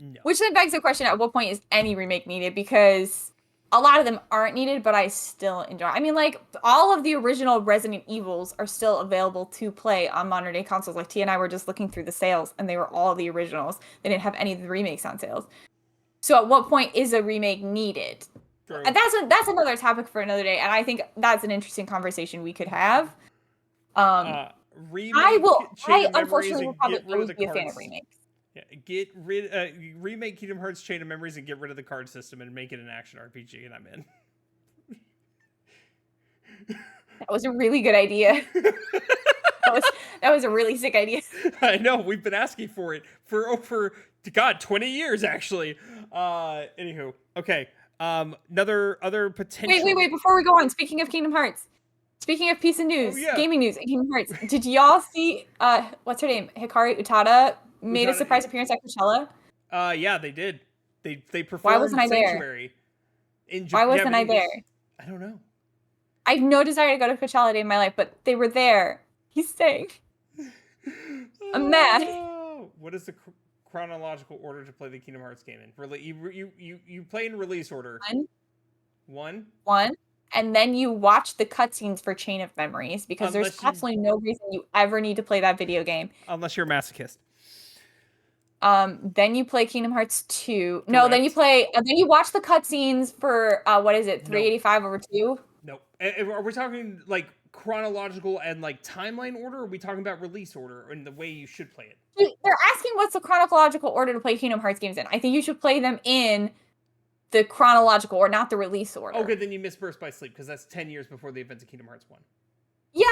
No. Which then begs the question: at what point is any remake needed? Because a lot of them aren't needed, but I still enjoy. I mean, like all of the original Resident Evils are still available to play on modern day consoles. Like Tia and I were just looking through the sales, and they were all the originals. They didn't have any of the remakes on sales. So at what point is a remake needed? True. And that's another topic for another day, and I think that's an interesting conversation we could have. I unfortunately will probably always be a fan of remakes. Yeah, remake Kingdom Hearts Chain of Memories and get rid of the card system and make it an action RPG, and I'm in. That was a really good idea. That was a really sick idea. I know, we've been asking for it for over 20 years actually. Anywho, okay. Other potential. Wait! Before we go on, speaking of Kingdom Hearts, speaking of piece of news, gaming news, Kingdom Hearts. Did y'all see? What's her name? Hikari Utada made a surprise appearance at Coachella. Yeah, they did. They performed. Why wasn't I Sanctuary there? Why wasn't I there? I don't know. I have no desire to go to Coachella Day in my life, but they were there. He's saying. I'm mad. What is the chronological order to play the Kingdom Hearts game in? You play in release order. One, One. one, and then you watch the cutscenes for Chain of Memories because there's Unless you absolutely no reason you ever need to play that video game. unless you're a masochist. Then you play Kingdom Hearts 2. No, then you Correct. play. Then you watch the cutscenes for what is it? Nope. 385 over 2. Nope. Are we talking like chronological and like timeline order? Or are we talking about release order and the way you should play it? They're asking what's the chronological order to play Kingdom Hearts games in. I think you should play them in the chronological or not the release order. Okay, then you missed Birth by Sleep because that's 10 years before the events of Kingdom Hearts 1. Yeah.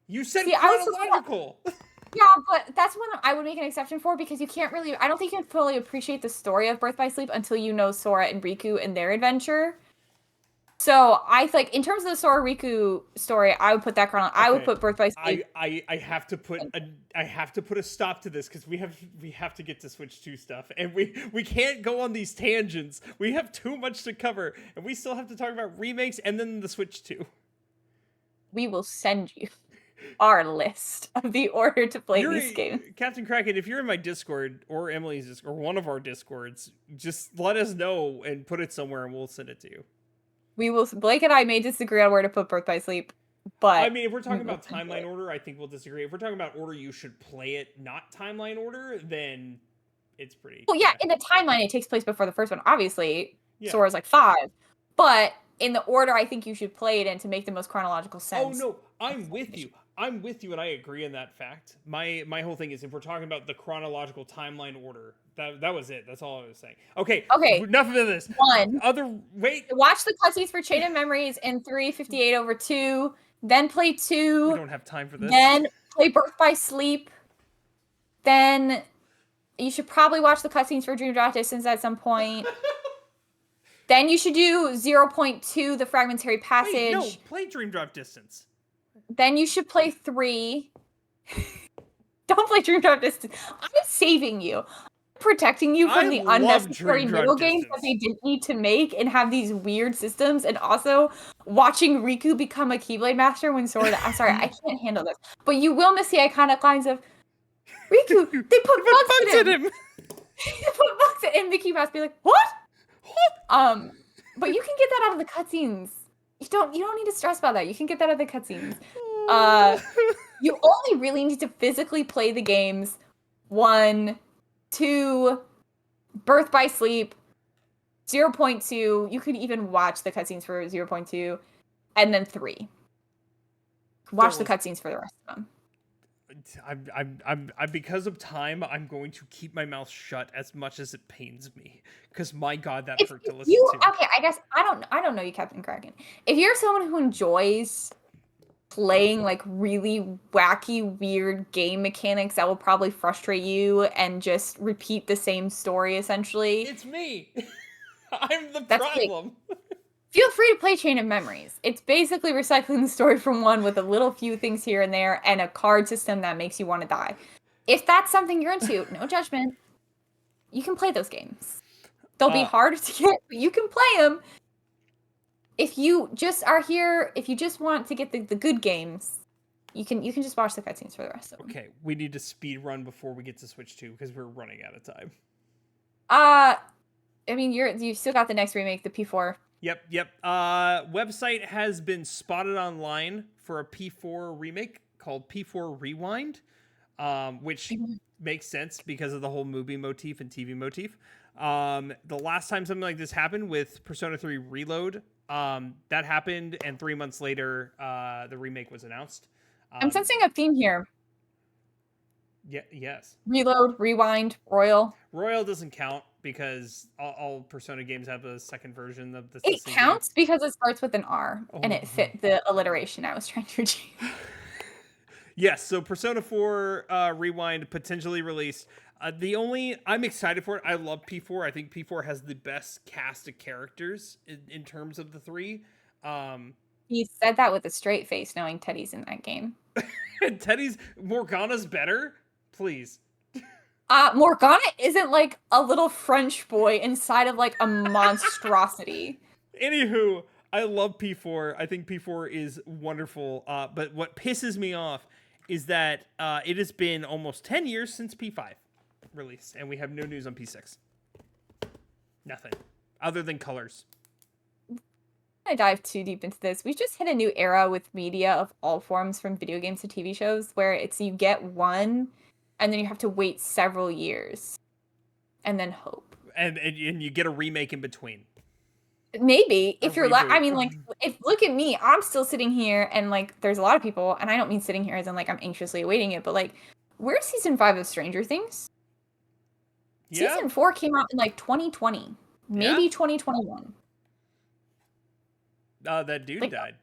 You said See, chronological. Yeah, but that's one I would make an exception for because you can't really. I don't think you can fully appreciate the story of Birth by Sleep until you know Sora and Riku and their adventure. So I like in terms of the Sora Riku story, I would put that I would put Birth by Sleep. I have to put a stop to this because we have to get to Switch 2 stuff and we can't go on these tangents. We have too much to cover and we still have to talk about remakes and then the Switch 2. We will send you our list of the order to play these games. Captain Kraken, if you're in my Discord or Emily's Discord or one of our Discords, just let us know and put it somewhere and we'll send it to you. We will. Blake and I may disagree on where to put Birth by Sleep, but I mean, if we're talking about timeline order, I think we'll disagree. If we're talking about order you should play it, not timeline order, then it's pretty. Well, yeah, in the timeline, it takes place before the first one. Obviously, Yeah. Sora's like 5, but in the order, I think you should play it in to make the most chronological sense. Oh no, I'm with you. I'm with you, and I agree in that fact. My whole thing is if we're talking about the chronological timeline order, that was it. That's all I was saying. Okay. Enough of this. Watch the cutscenes for Chain of Memories in 358 over 2. Then play 2. We don't have time for this. Then play Birth by Sleep. Then you should probably watch the cutscenes for Dream Drop Distance at some point. Then you should do 0.2, the Fragmentary Passage. Wait, no, play Dream Drop Distance. Then you should play 3. Don't play Dream Drop Distance. I'm saving you. I'm protecting you from the unnecessary middle games that they didn't need to make and have these weird systems. And also watching Riku become a Keyblade Master when Sora... Sorry, I can't handle this. But you will miss the iconic lines of, Riku, they put bugs in him. They put bugs in him. And Mickey Mouse be like, what? But you can get that out of the cutscenes. You don't need to stress about that. You can get that out of the cutscenes. You only really need to physically play the games 1, 2, Birth by Sleep, 0.2. You could even watch the cutscenes for 0.2, and then 3. Watch the cutscenes for the rest of them. I'm because of time, I'm going to keep my mouth shut as much as it pains me. Because my God, that hurt to listen to. Okay, I guess I don't know you, Captain Kraken. If you're someone who enjoys playing like really wacky, weird game mechanics that will probably frustrate you and just repeat the same story essentially. It's me. I'm the problem. Feel free to play Chain of Memories. It's basically recycling the story from 1 with a little few things here and there and a card system that makes you want to die. If that's something you're into, no judgment, you can play those games. They'll be harder to get, but you can play them. If you just are here, if you just want to get the good games, you can just watch the cutscenes for the rest of them. Okay, we need to speed run before we get to Switch 2 because we're running out of time. I mean, you still got the next remake, the P4. Yep. Website has been spotted online for a P4 remake called P4 Rewind, which makes sense because of the whole movie motif and TV motif. The last time something like this happened with Persona 3 Reload, that happened, and 3 months later, the remake was announced. I'm sensing a theme here. Yes. Reload, Rewind, Royal. Royal doesn't count because all Persona games have a second version of the. It counts because it starts with an R and it fit the alliteration I was trying to achieve. Yes, so Persona 4 Rewind potentially released. I'm excited for it. I love P4. I think P4 has the best cast of characters in terms of the 3. He said that with a straight face, knowing Teddy's in that game. Morgana's better? Please. Morgana isn't like a little French boy inside of like a monstrosity. Anywho, I love P4. I think P4 is wonderful. But what pisses me off is that it has been almost 10 years since P5 released, and we have no news on P6. Nothing other than colors. I dive too deep into this. We've just hit a new era with media of all forms, from video games to TV shows, where it's you get one and then you have to wait several years and then hope. And you get a remake in between. Maybe A if you're reboot. I mean, like, if look at me, I'm still sitting here and like there's a lot of people, and I don't mean sitting here as in like I'm anxiously awaiting it, but like we're season 5 of Stranger Things. Yeah. Season 4 came out in like 2020, maybe 2021. That dude Like, died.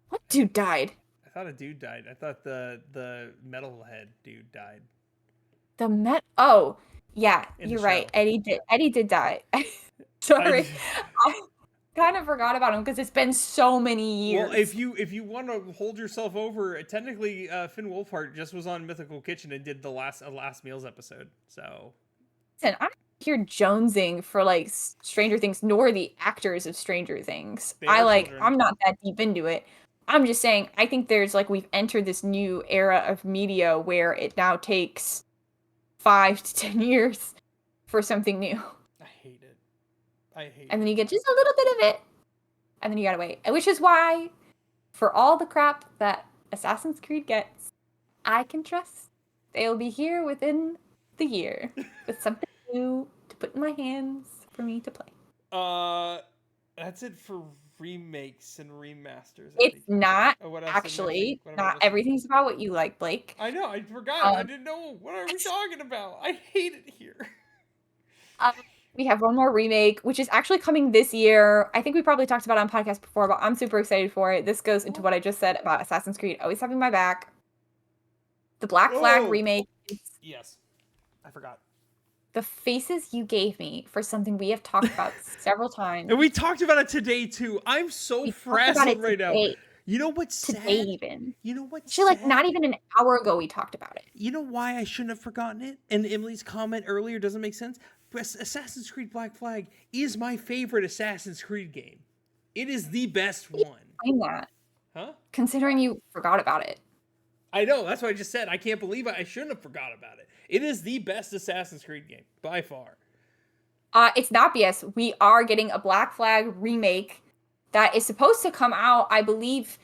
what dude died? I thought a dude died. I thought the metalhead dude died. Oh, yeah, In the you're right. show. Eddie did die. Sorry. I kind of forgot about him because it's been so many years. Well, if you want to hold yourself over, technically Finn Wolfhard just was on Mythical Kitchen and did the last Meals episode. So Listen, I'm not here jonesing for like Stranger Things, nor the actors of Stranger Things. They are children. I'm not that deep into it. I'm just saying, I think there's like we've entered this new era of media where it now takes 5 to 10 years for something new. I hate it. And then you get just a little bit of it, and then you gotta wait. Which is why, for all the crap that Assassin's Creed gets, I can trust they'll be here within the year with something new to put in my hands for me to play. That's it for remakes and remasters. It's not actually not everything's about what you like, Blake. I know. I forgot. I didn't know. What are we talking about? I hate it here. We have one more remake, which is actually coming this year. I think we probably talked about it on podcast before, but I'm super excited for it. This goes into what I just said about Assassin's Creed always having my back. The Black Flag remake is... Yes. I forgot. The faces you gave me for something we have talked about several times. And we talked about it today, too. I'm so frazzled right now. You know what's sad? Today even. You know what's actually, like, not even an hour ago we talked about it. You know why I shouldn't have forgotten it? And Emily's comment earlier doesn't make sense? But Assassin's Creed Black Flag is my favorite Assassin's Creed game. It is the best one. Explain that. Huh? Considering you forgot about it. I know, that's what I just said. I can't believe I shouldn't have forgot about it. It is the best Assassin's Creed game, by far. It's not BS. We are getting a Black Flag remake that is supposed to come out, I believe.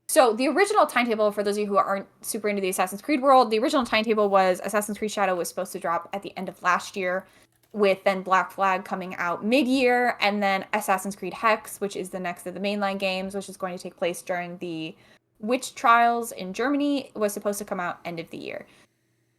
So the original timetable, for those of you who aren't super into the Assassin's Creed world, the original timetable was Assassin's Creed Shadow was supposed to drop at the end of last year, with then Black Flag coming out mid-year, and then Assassin's Creed Hex, which is the next of the mainline games, which is going to take place during the witch trials in Germany, was supposed to come out end of the year.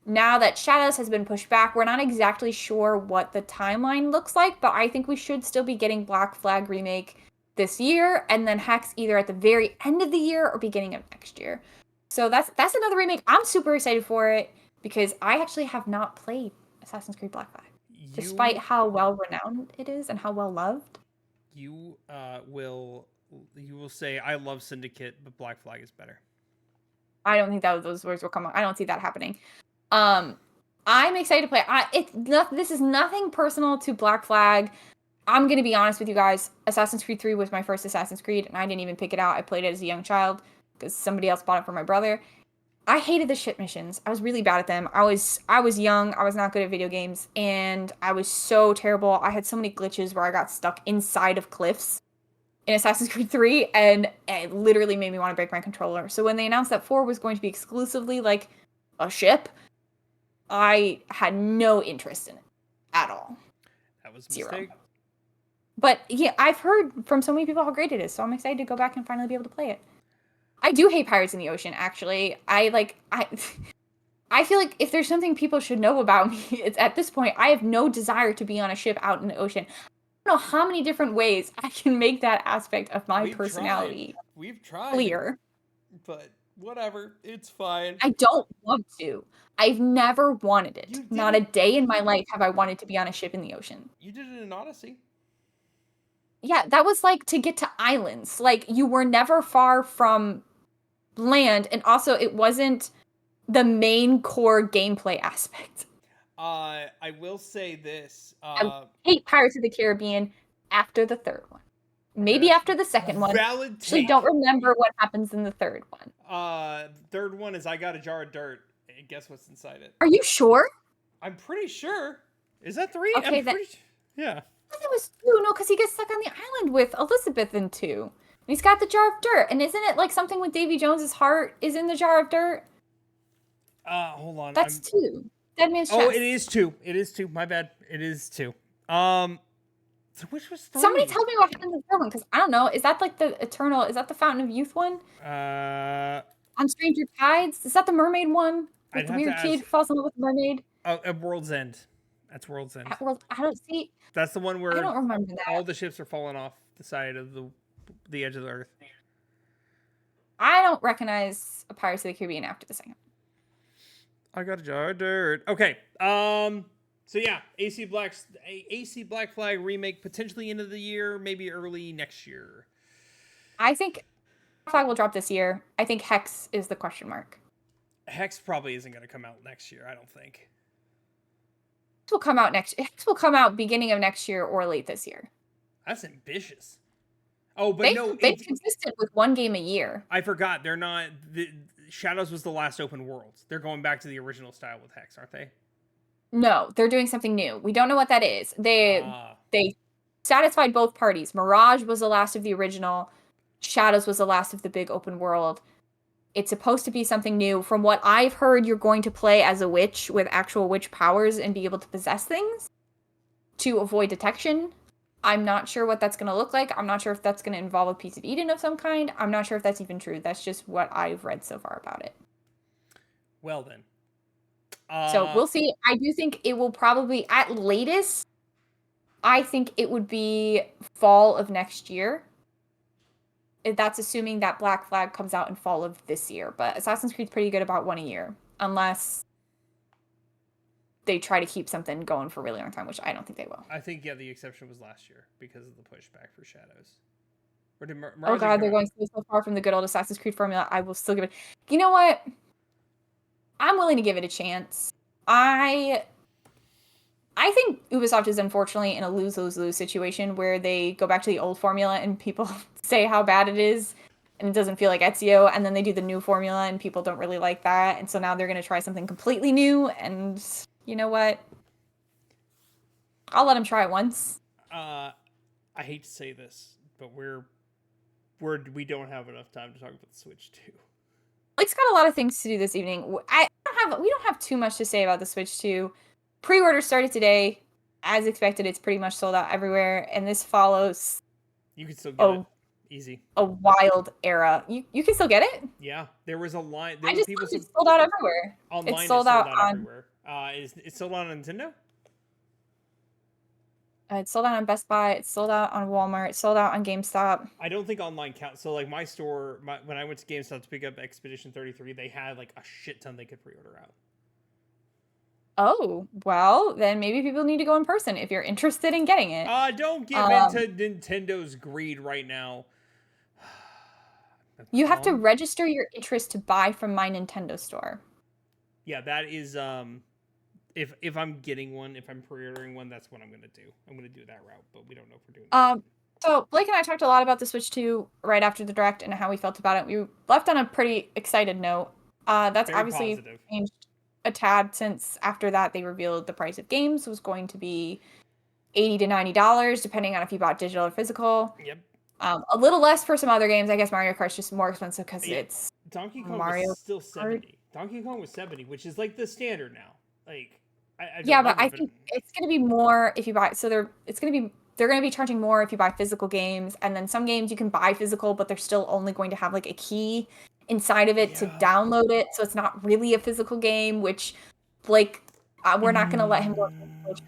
Now that Shadows has been pushed back, we're not exactly sure what the timeline looks like, but I think we should still be getting Black Flag remake this year, and then Hex either at the very end of the year or beginning of next year. So that's another remake. I'm super excited for it because I actually have not played Assassin's Creed Black Flag, despite how well renowned it is and how well loved. You will say I love Syndicate, but Black Flag is better. I don't think that those words will come out. I don't see that happening. I'm excited to play. This is nothing personal to Black Flag. I'm going to be honest with you guys. Assassin's Creed 3 was my first Assassin's Creed, and I didn't even pick it out. I played it as a young child because somebody else bought it for my brother. I hated the ship missions. I was really bad at them. I was young. I was not good at video games, and I was so terrible. I had so many glitches where I got stuck inside of cliffs in Assassin's Creed 3, and it literally made me want to break my controller. So when they announced that 4 was going to be exclusively like a ship, I had no interest in it at all. That was a mistake. But yeah, I've heard from so many people how great it is, so I'm excited to go back and finally be able to play it. I do hate Pirates in the Ocean, actually. I feel like if there's something people should know about me, it's at this point, I have no desire to be on a ship out in the ocean. I don't know how many different ways I can make that aspect of my personality We've tried. Clear. But whatever, it's fine. I don't want to. I've never wanted it. Not a day in my life have I wanted to be on a ship in the ocean. You did it in Odyssey. Yeah, that was like to get to islands. Like, you were never far from land, and also it wasn't the main core gameplay aspect. I will say this. I hate Pirates of the Caribbean after the third one. Maybe after the second one. Valid Actually, take. don't remember what happens in the third one. Third one is I got a jar of dirt. And guess what's inside it? Are you sure? I'm pretty sure. Is that 3? Okay, I'm pretty. Yeah. I thought it was 2. No, because he gets stuck on the island with Elizabeth in 2. And he's got the jar of dirt. And isn't it like something with Davy Jones's heart is in the jar of dirt? Hold on. That's 2. Dead Man's Chest. Oh, it is 2. It is 2. My bad. It is 2. So which was 3? Somebody tell me what happened in the third one, because I don't know. Is that like the eternal? Is that the Fountain of Youth one? On Stranger Tides? Is that the mermaid one? Like the weird kid falls in love with a mermaid? At World's End. That's World's End. I don't see. That's the one where I don't remember that. all the ships are falling off the side of the edge of the earth. I don't recognize a Pirates of the Caribbean after the second. I got a jar of dirt. Okay. So yeah, AC Black Flag remake potentially end of the year, maybe early next year. I think Flag will drop this year. I think Hex is the question mark. Hex probably isn't going to come out next year, I don't think. Hex will come out Hex will come out beginning of next year or late this year. That's ambitious. Oh, but they've consistent with one game a year. I forgot. They're not. Shadows was the last open world. They're going back to the original style with Hex, aren't they? No, they're doing something new. We don't know what that is. They satisfied both parties. Mirage was the last of the original. Shadows was the last of the big open world. It's supposed to be something new. From what I've heard, you're going to play as a witch with actual witch powers and be able to possess things to avoid detection. I'm not sure what that's going to look like. I'm not sure if that's going to involve a piece of Eden of some kind. I'm not sure if that's even true. That's just what I've read so far about it. Well then. So we'll see. I do think it will probably, at latest, I think it would be fall of next year. That's assuming that Black Flag comes out in fall of this year. But Assassin's Creed's pretty good about one a year. Unless they try to keep something going for a really long time, which I don't think they will. I think, yeah, the exception was last year because of the pushback for Shadows. Or did oh god, they're going so far from the good old Assassin's Creed formula. I will still give it. You know what? I'm willing to give it a chance. I think Ubisoft is unfortunately in a lose-lose-lose situation where they go back to the old formula and people say how bad it is and it doesn't feel like Ezio, and then they do the new formula and people don't really like that, and so now they're going to try something completely new, and you know what? I'll let them try it once. I hate to say this, but we don't have enough time to talk about the Switch 2. Blake's got a lot of things to do this evening. We don't have too much to say about the Switch 2. Pre-order started today. As expected, it's pretty much sold out everywhere, and this follows. You can still get it. Easy. A wild era. You can still get it? Yeah, there was a line. I just thought it's sold out everywhere. Online, it's sold out everywhere. It's sold out on Nintendo? It's sold out on Best Buy. It's sold out on Walmart. It's sold out on GameStop. I don't think online counts. So, like, my store, when I went to GameStop to pick up Expedition 33, they had, like, a shit ton they could pre-order out. Oh, well, then maybe people need to go in person if you're interested in getting it. Don't give into Nintendo's greed right now. You have to register your interest to buy from my Nintendo store. Yeah, that is, if I'm getting one, if I'm pre-ordering one, that's what I'm going to do. I'm going to do that route, but we don't know if we're doing that. So Blake and I talked a lot about the Switch 2 right after the Direct and how we felt about it. We left on a pretty excited note. That's very obviously positive. Changed a tad since after that they revealed the price of games was going to be $80 to $90, depending on if you bought digital or physical. Yep. A little less for some other games. I guess Mario Kart's just more expensive because it's Donkey Kong Mario was still $70. Donkey Kong was $70, which is like the standard now. Like, I think it's gonna be more if you buy. So they're gonna be charging more if you buy physical games, and then some games you can buy physical, but they're still only going to have like a key inside of it to download it, so it's not really a physical game. Which, Blake, we're not gonna let him go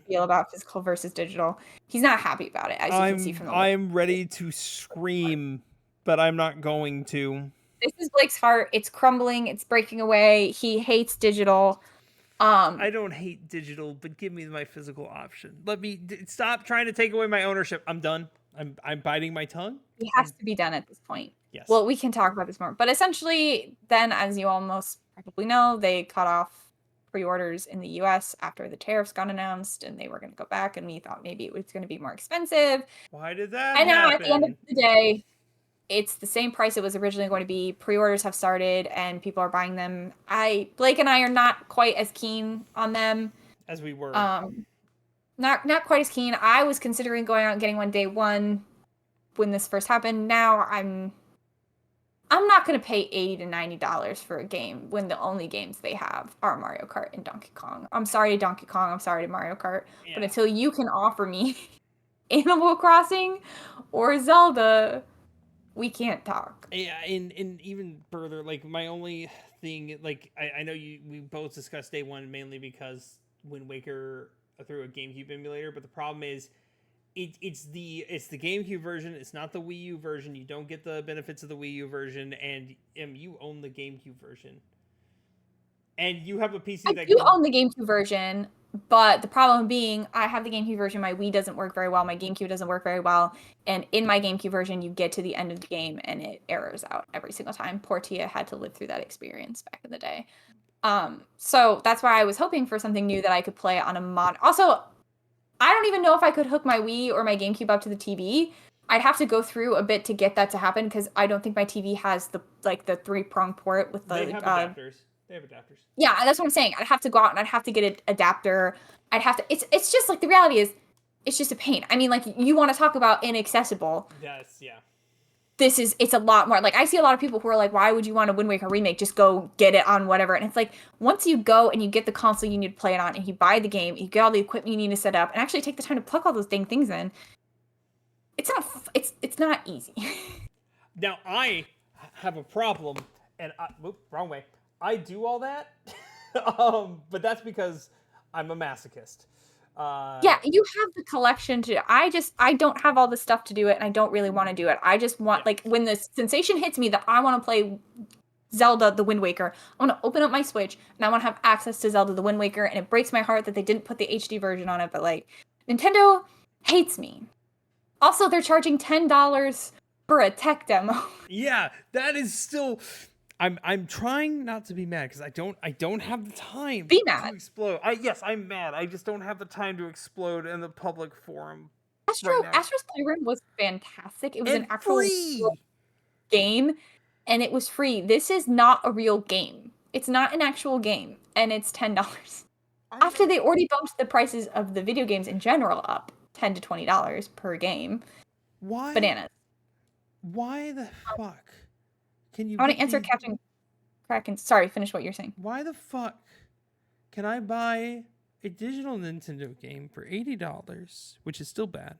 feel about physical versus digital. He's not happy about it, as you can see from the. I'm ready to scream, but I'm not going to. This is Blake's heart. It's crumbling. It's breaking away. He hates digital. I don't hate digital, but give me my physical option. Let me stop trying to take away my ownership. I'm done. I'm biting my tongue. It has to be done at this point. Yes. Well, we can talk about this more, but essentially, then, as you all most probably know, they cut off pre-orders in the US after the tariffs got announced and they were going to go back, and we thought maybe it was going to be more expensive. Why did that And now at the end of happen? the day, it's the same price it was originally going to be. Pre-orders have started and people are buying them. Blake and I are not quite as keen on them. As we were. Not quite as keen. I was considering going out and getting one day one when this first happened. Now I'm not going to pay $80 to $90 for a game when the only games they have are Mario Kart and Donkey Kong. I'm sorry to Donkey Kong. I'm sorry to Mario Kart. Yeah. But until you can offer me Animal Crossing or Zelda, we can't talk. Yeah, and even further, like, my only thing, like, I know we both discussed day one mainly because Wind Waker through a GameCube emulator, but the problem is it's the GameCube version. It's not the Wii U version. You don't get the benefits of the Wii U version, and you own the GameCube version, and you have a PC I that do own the GameCube version, but the problem being I have the GameCube version. My Wii doesn't work very well. My GameCube doesn't work very well, and in my GameCube version, you get to the end of the game and it errors out every single time. Poor Tia had to live through that experience back in the day. So that's why I was hoping for something new that I could play on a mod. Also, I don't even know if I could hook my Wii or my GameCube up to the TV. I'd have to go through a bit to get that to happen because I don't think my TV has the 3-prong port with the. They have adapters. They have adapters. Yeah, that's what I'm saying. I'd have to go out and I'd have to get an adapter. I'd have to. It's just like the reality is, it's just a pain. I mean, like you want to talk about inaccessible. Yes, yeah. It's a lot more. Like I see a lot of people who are like, why would you want a Wind Waker remake? Just go get it on whatever. And it's like, once you go and you get the console you need to play it on and you buy the game, you get all the equipment you need to set up and actually take the time to plug all those dang things in. It's not easy. Now I have a problem and wrong way. I do all that. But that's because I'm a masochist. Yeah, you have the collection to. I don't have all the stuff to do it, and I don't really want to do it. I just want like when the sensation hits me that I want to play Zelda the Wind Waker, I want to open up my Switch and I want to have access to Zelda the Wind Waker, and it breaks my heart that they didn't put the HD version on it, but like Nintendo hates me. Also, they're charging $10 for a tech demo. Yeah, that is still. I'm trying not to be mad because I don't have the time Be mad. to explode. Yes, I'm mad. I just don't have the time to explode in the public forum. Astro's Playroom was fantastic. It was an actual free game, and it was free. This is not a real game. It's not an actual game, and it's $10. After they already bumped the prices of the video games in general up $10 to $20 per game. Why? Bananas. Why the fuck? Can you? I want to answer Captain Kraken. Sorry, finish what you're saying. Why the fuck can I buy a digital Nintendo game for $80, which is still bad,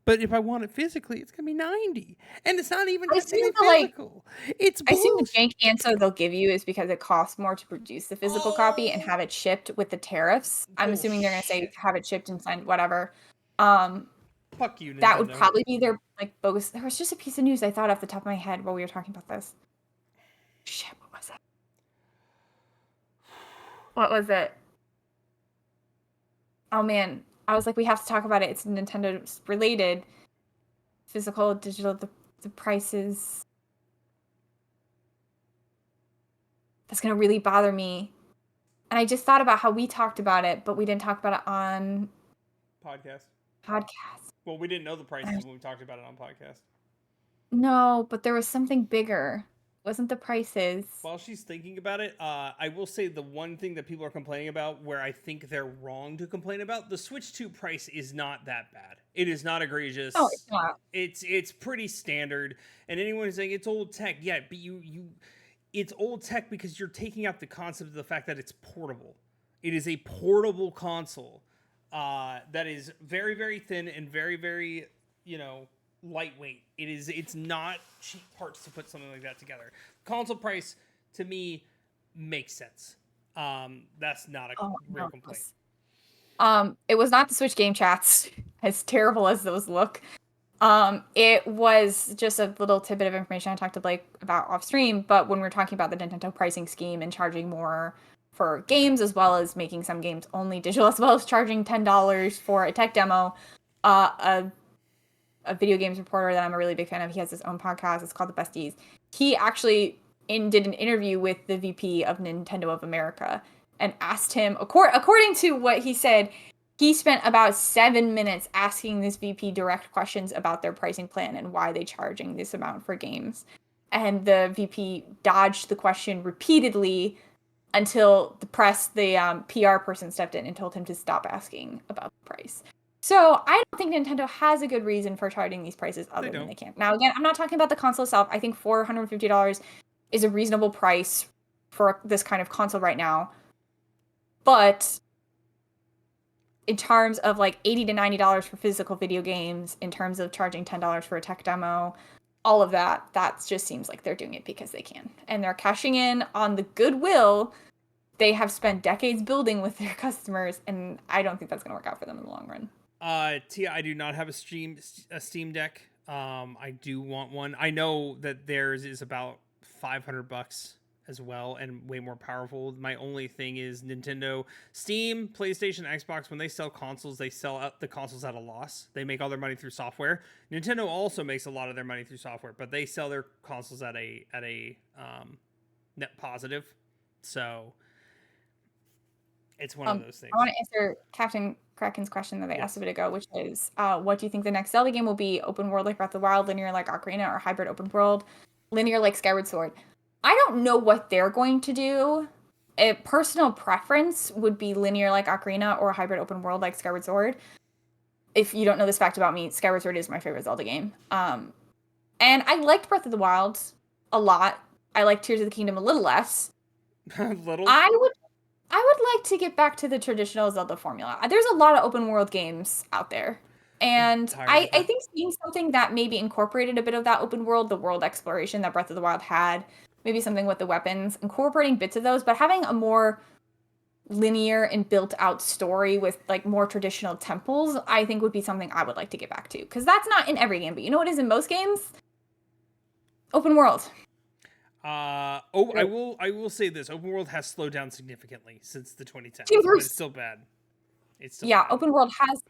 but if I want it physically, it's gonna be $90, and it's not even physical. It's bullshit. I assume the jank answer they'll give you is because it costs more to produce the physical copy and have it shipped with the tariffs. I'm assuming they're gonna say have it shipped and signed, whatever. Fuck you, Nintendo. That would probably be their like bogus. There was just a piece of news I thought off the top of my head while we were talking about this. Shit, what was that? What was it? Oh man, I was like, we have to talk about it. It's Nintendo related. Physical, digital, the prices. That's gonna really bother me. And I just thought about how we talked about it, but we didn't talk about it on podcast. Well, we didn't know the prices when we talked about it on podcast. No, but there was something bigger. Wasn't the prices? While she's thinking about it, I will say the one thing that people are complaining about, where I think they're wrong to complain about, the Switch 2 price is not that bad. It is not egregious. Oh, it's not. It's pretty standard. And anyone who's saying it's old tech, yeah, but it's old tech because you're taking out the concept of the fact that it's portable. It is a portable console that is very, very thin and very, very, lightweight. It's not cheap parts to put something like that together. Console price to me makes sense. That's not a real complaint. It was not the Switch game chats, as terrible as those look. It was just a little tidbit of information I talked to Blake about off stream, but when we're talking about the Nintendo pricing scheme and charging more for games, as well as making some games only digital, as well as charging $10 for a tech demo, a video games reporter that I'm a really big fan of, he has his own podcast, it's called The Besties. He actually did an interview with the VP of Nintendo of America, and asked him, according to what he said, he spent about 7 minutes asking this VP direct questions about their pricing plan and why they're charging this amount for games. And the VP dodged the question repeatedly until the PR person stepped in and told him to stop asking about the price. So I don't think Nintendo has a good reason for charging these prices other than they can. Now, again, I'm not talking about the console itself. I think $450 is a reasonable price for this kind of console right now. But in terms of like $80 to $90 for physical video games, in terms of charging $10 for a tech demo, all of that just seems like they're doing it because they can. And they're cashing in on the goodwill they have spent decades building with their customers, and I don't think that's going to work out for them in the long run. Tia, I do not have a Steam Deck. I do want one. I know that theirs is about $500 as well and way more powerful. My only thing is Nintendo, Steam, PlayStation, Xbox, when they sell consoles, they sell out the consoles at a loss. They make all their money through software. Nintendo also makes a lot of their money through software, but they sell their consoles at a net positive. So it's one of those things. I want to answer Captain Kraken's question that they asked a bit ago, which is, what do you think the next Zelda game will be? Open world like Breath of the Wild, linear like Ocarina, or hybrid open world, linear like Skyward Sword? I don't know what they're going to do. A personal preference would be linear like Ocarina or hybrid open world like Skyward Sword. If you don't know this fact about me, Skyward Sword is my favorite Zelda game. And I liked Breath of the Wild a lot. I like Tears of the Kingdom a little less. Little? I would like to get back to the traditional Zelda formula. There's a lot of open world games out there. And I think seeing something that maybe incorporated a bit of that open world, the world exploration that Breath of the Wild had, maybe something with the weapons, incorporating bits of those, but having a more linear and built out story with like more traditional temples, I think would be something I would like to get back to. Because that's not in every game, but you know what is in most games? Open world. I will say this: open world has slowed down significantly since the 2010s, but it's still bad. Bad. Open world has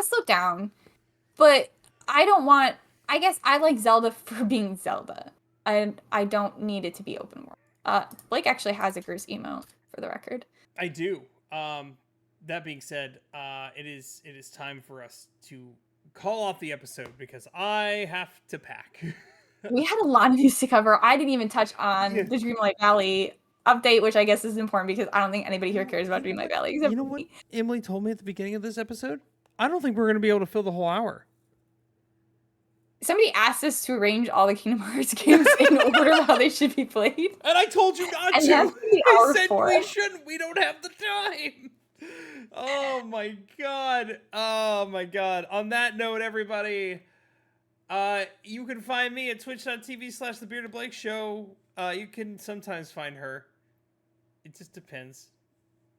slowed down, but I guess I like Zelda for being Zelda. I don't need it to be open world. Blake actually has a Groose emote for the record. I do. That being said, it is time for us to call off the episode because I have to pack. We had a lot of news to cover. I didn't even touch on the Dreamlight Valley update, which I guess is important because I don't think anybody here cares about Dreamlight Valley. You know what Emily told me at the beginning of this episode? I don't think we're going to be able to fill the whole hour. Somebody asked us to arrange all the Kingdom Hearts games in order of how they should be played. And I told you not to. I said we shouldn't. We don't have the time. Oh my god. Oh my god. On that note, everybody, you can find me at twitch.tv/thebeardedblake show. You can sometimes find her. It just depends.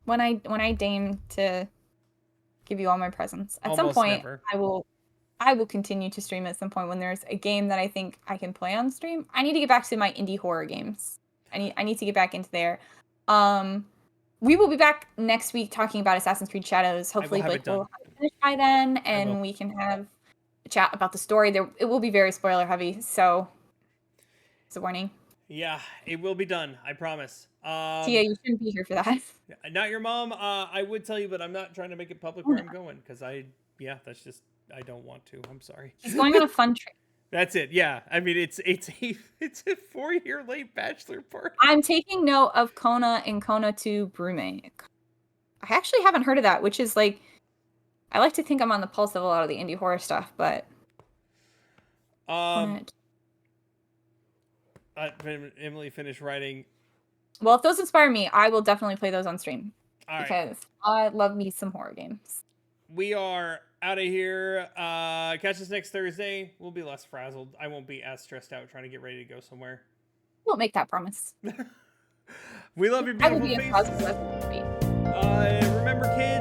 When I deign to give you all my presents. At some point, never. I will continue to stream at some point when there's a game that I think I can play on stream. I need to get back to my indie horror games. I need to get back into there. We will be back next week talking about Assassin's Creed Shadows. Hopefully Blake will have it finished by then, and we can have a chat about the story. It will be very spoiler heavy, so it's a warning. Yeah, it will be done. I promise. Tia, you shouldn't be here for that. Not your mom. I would tell you, but I'm not trying to make it public where I'm going because that's just. I don't want to. I'm sorry. He's going on a fun trip. That's it. Yeah. I mean, it's a 4-year late bachelor party. I'm taking note of Kona and Kona 2 Brewmake. I actually haven't heard of that, which is like, I like to think I'm on the pulse of a lot of the indie horror stuff, but. Emily finished writing. Well, if those inspire me, I will definitely play those on stream. Because I love me some horror games. We are out of here. Catch us next Thursday. We'll be less frazzled. I won't be as stressed out trying to get ready to go somewhere. We'll make that promise. We love your beautiful faces. Remember, kids.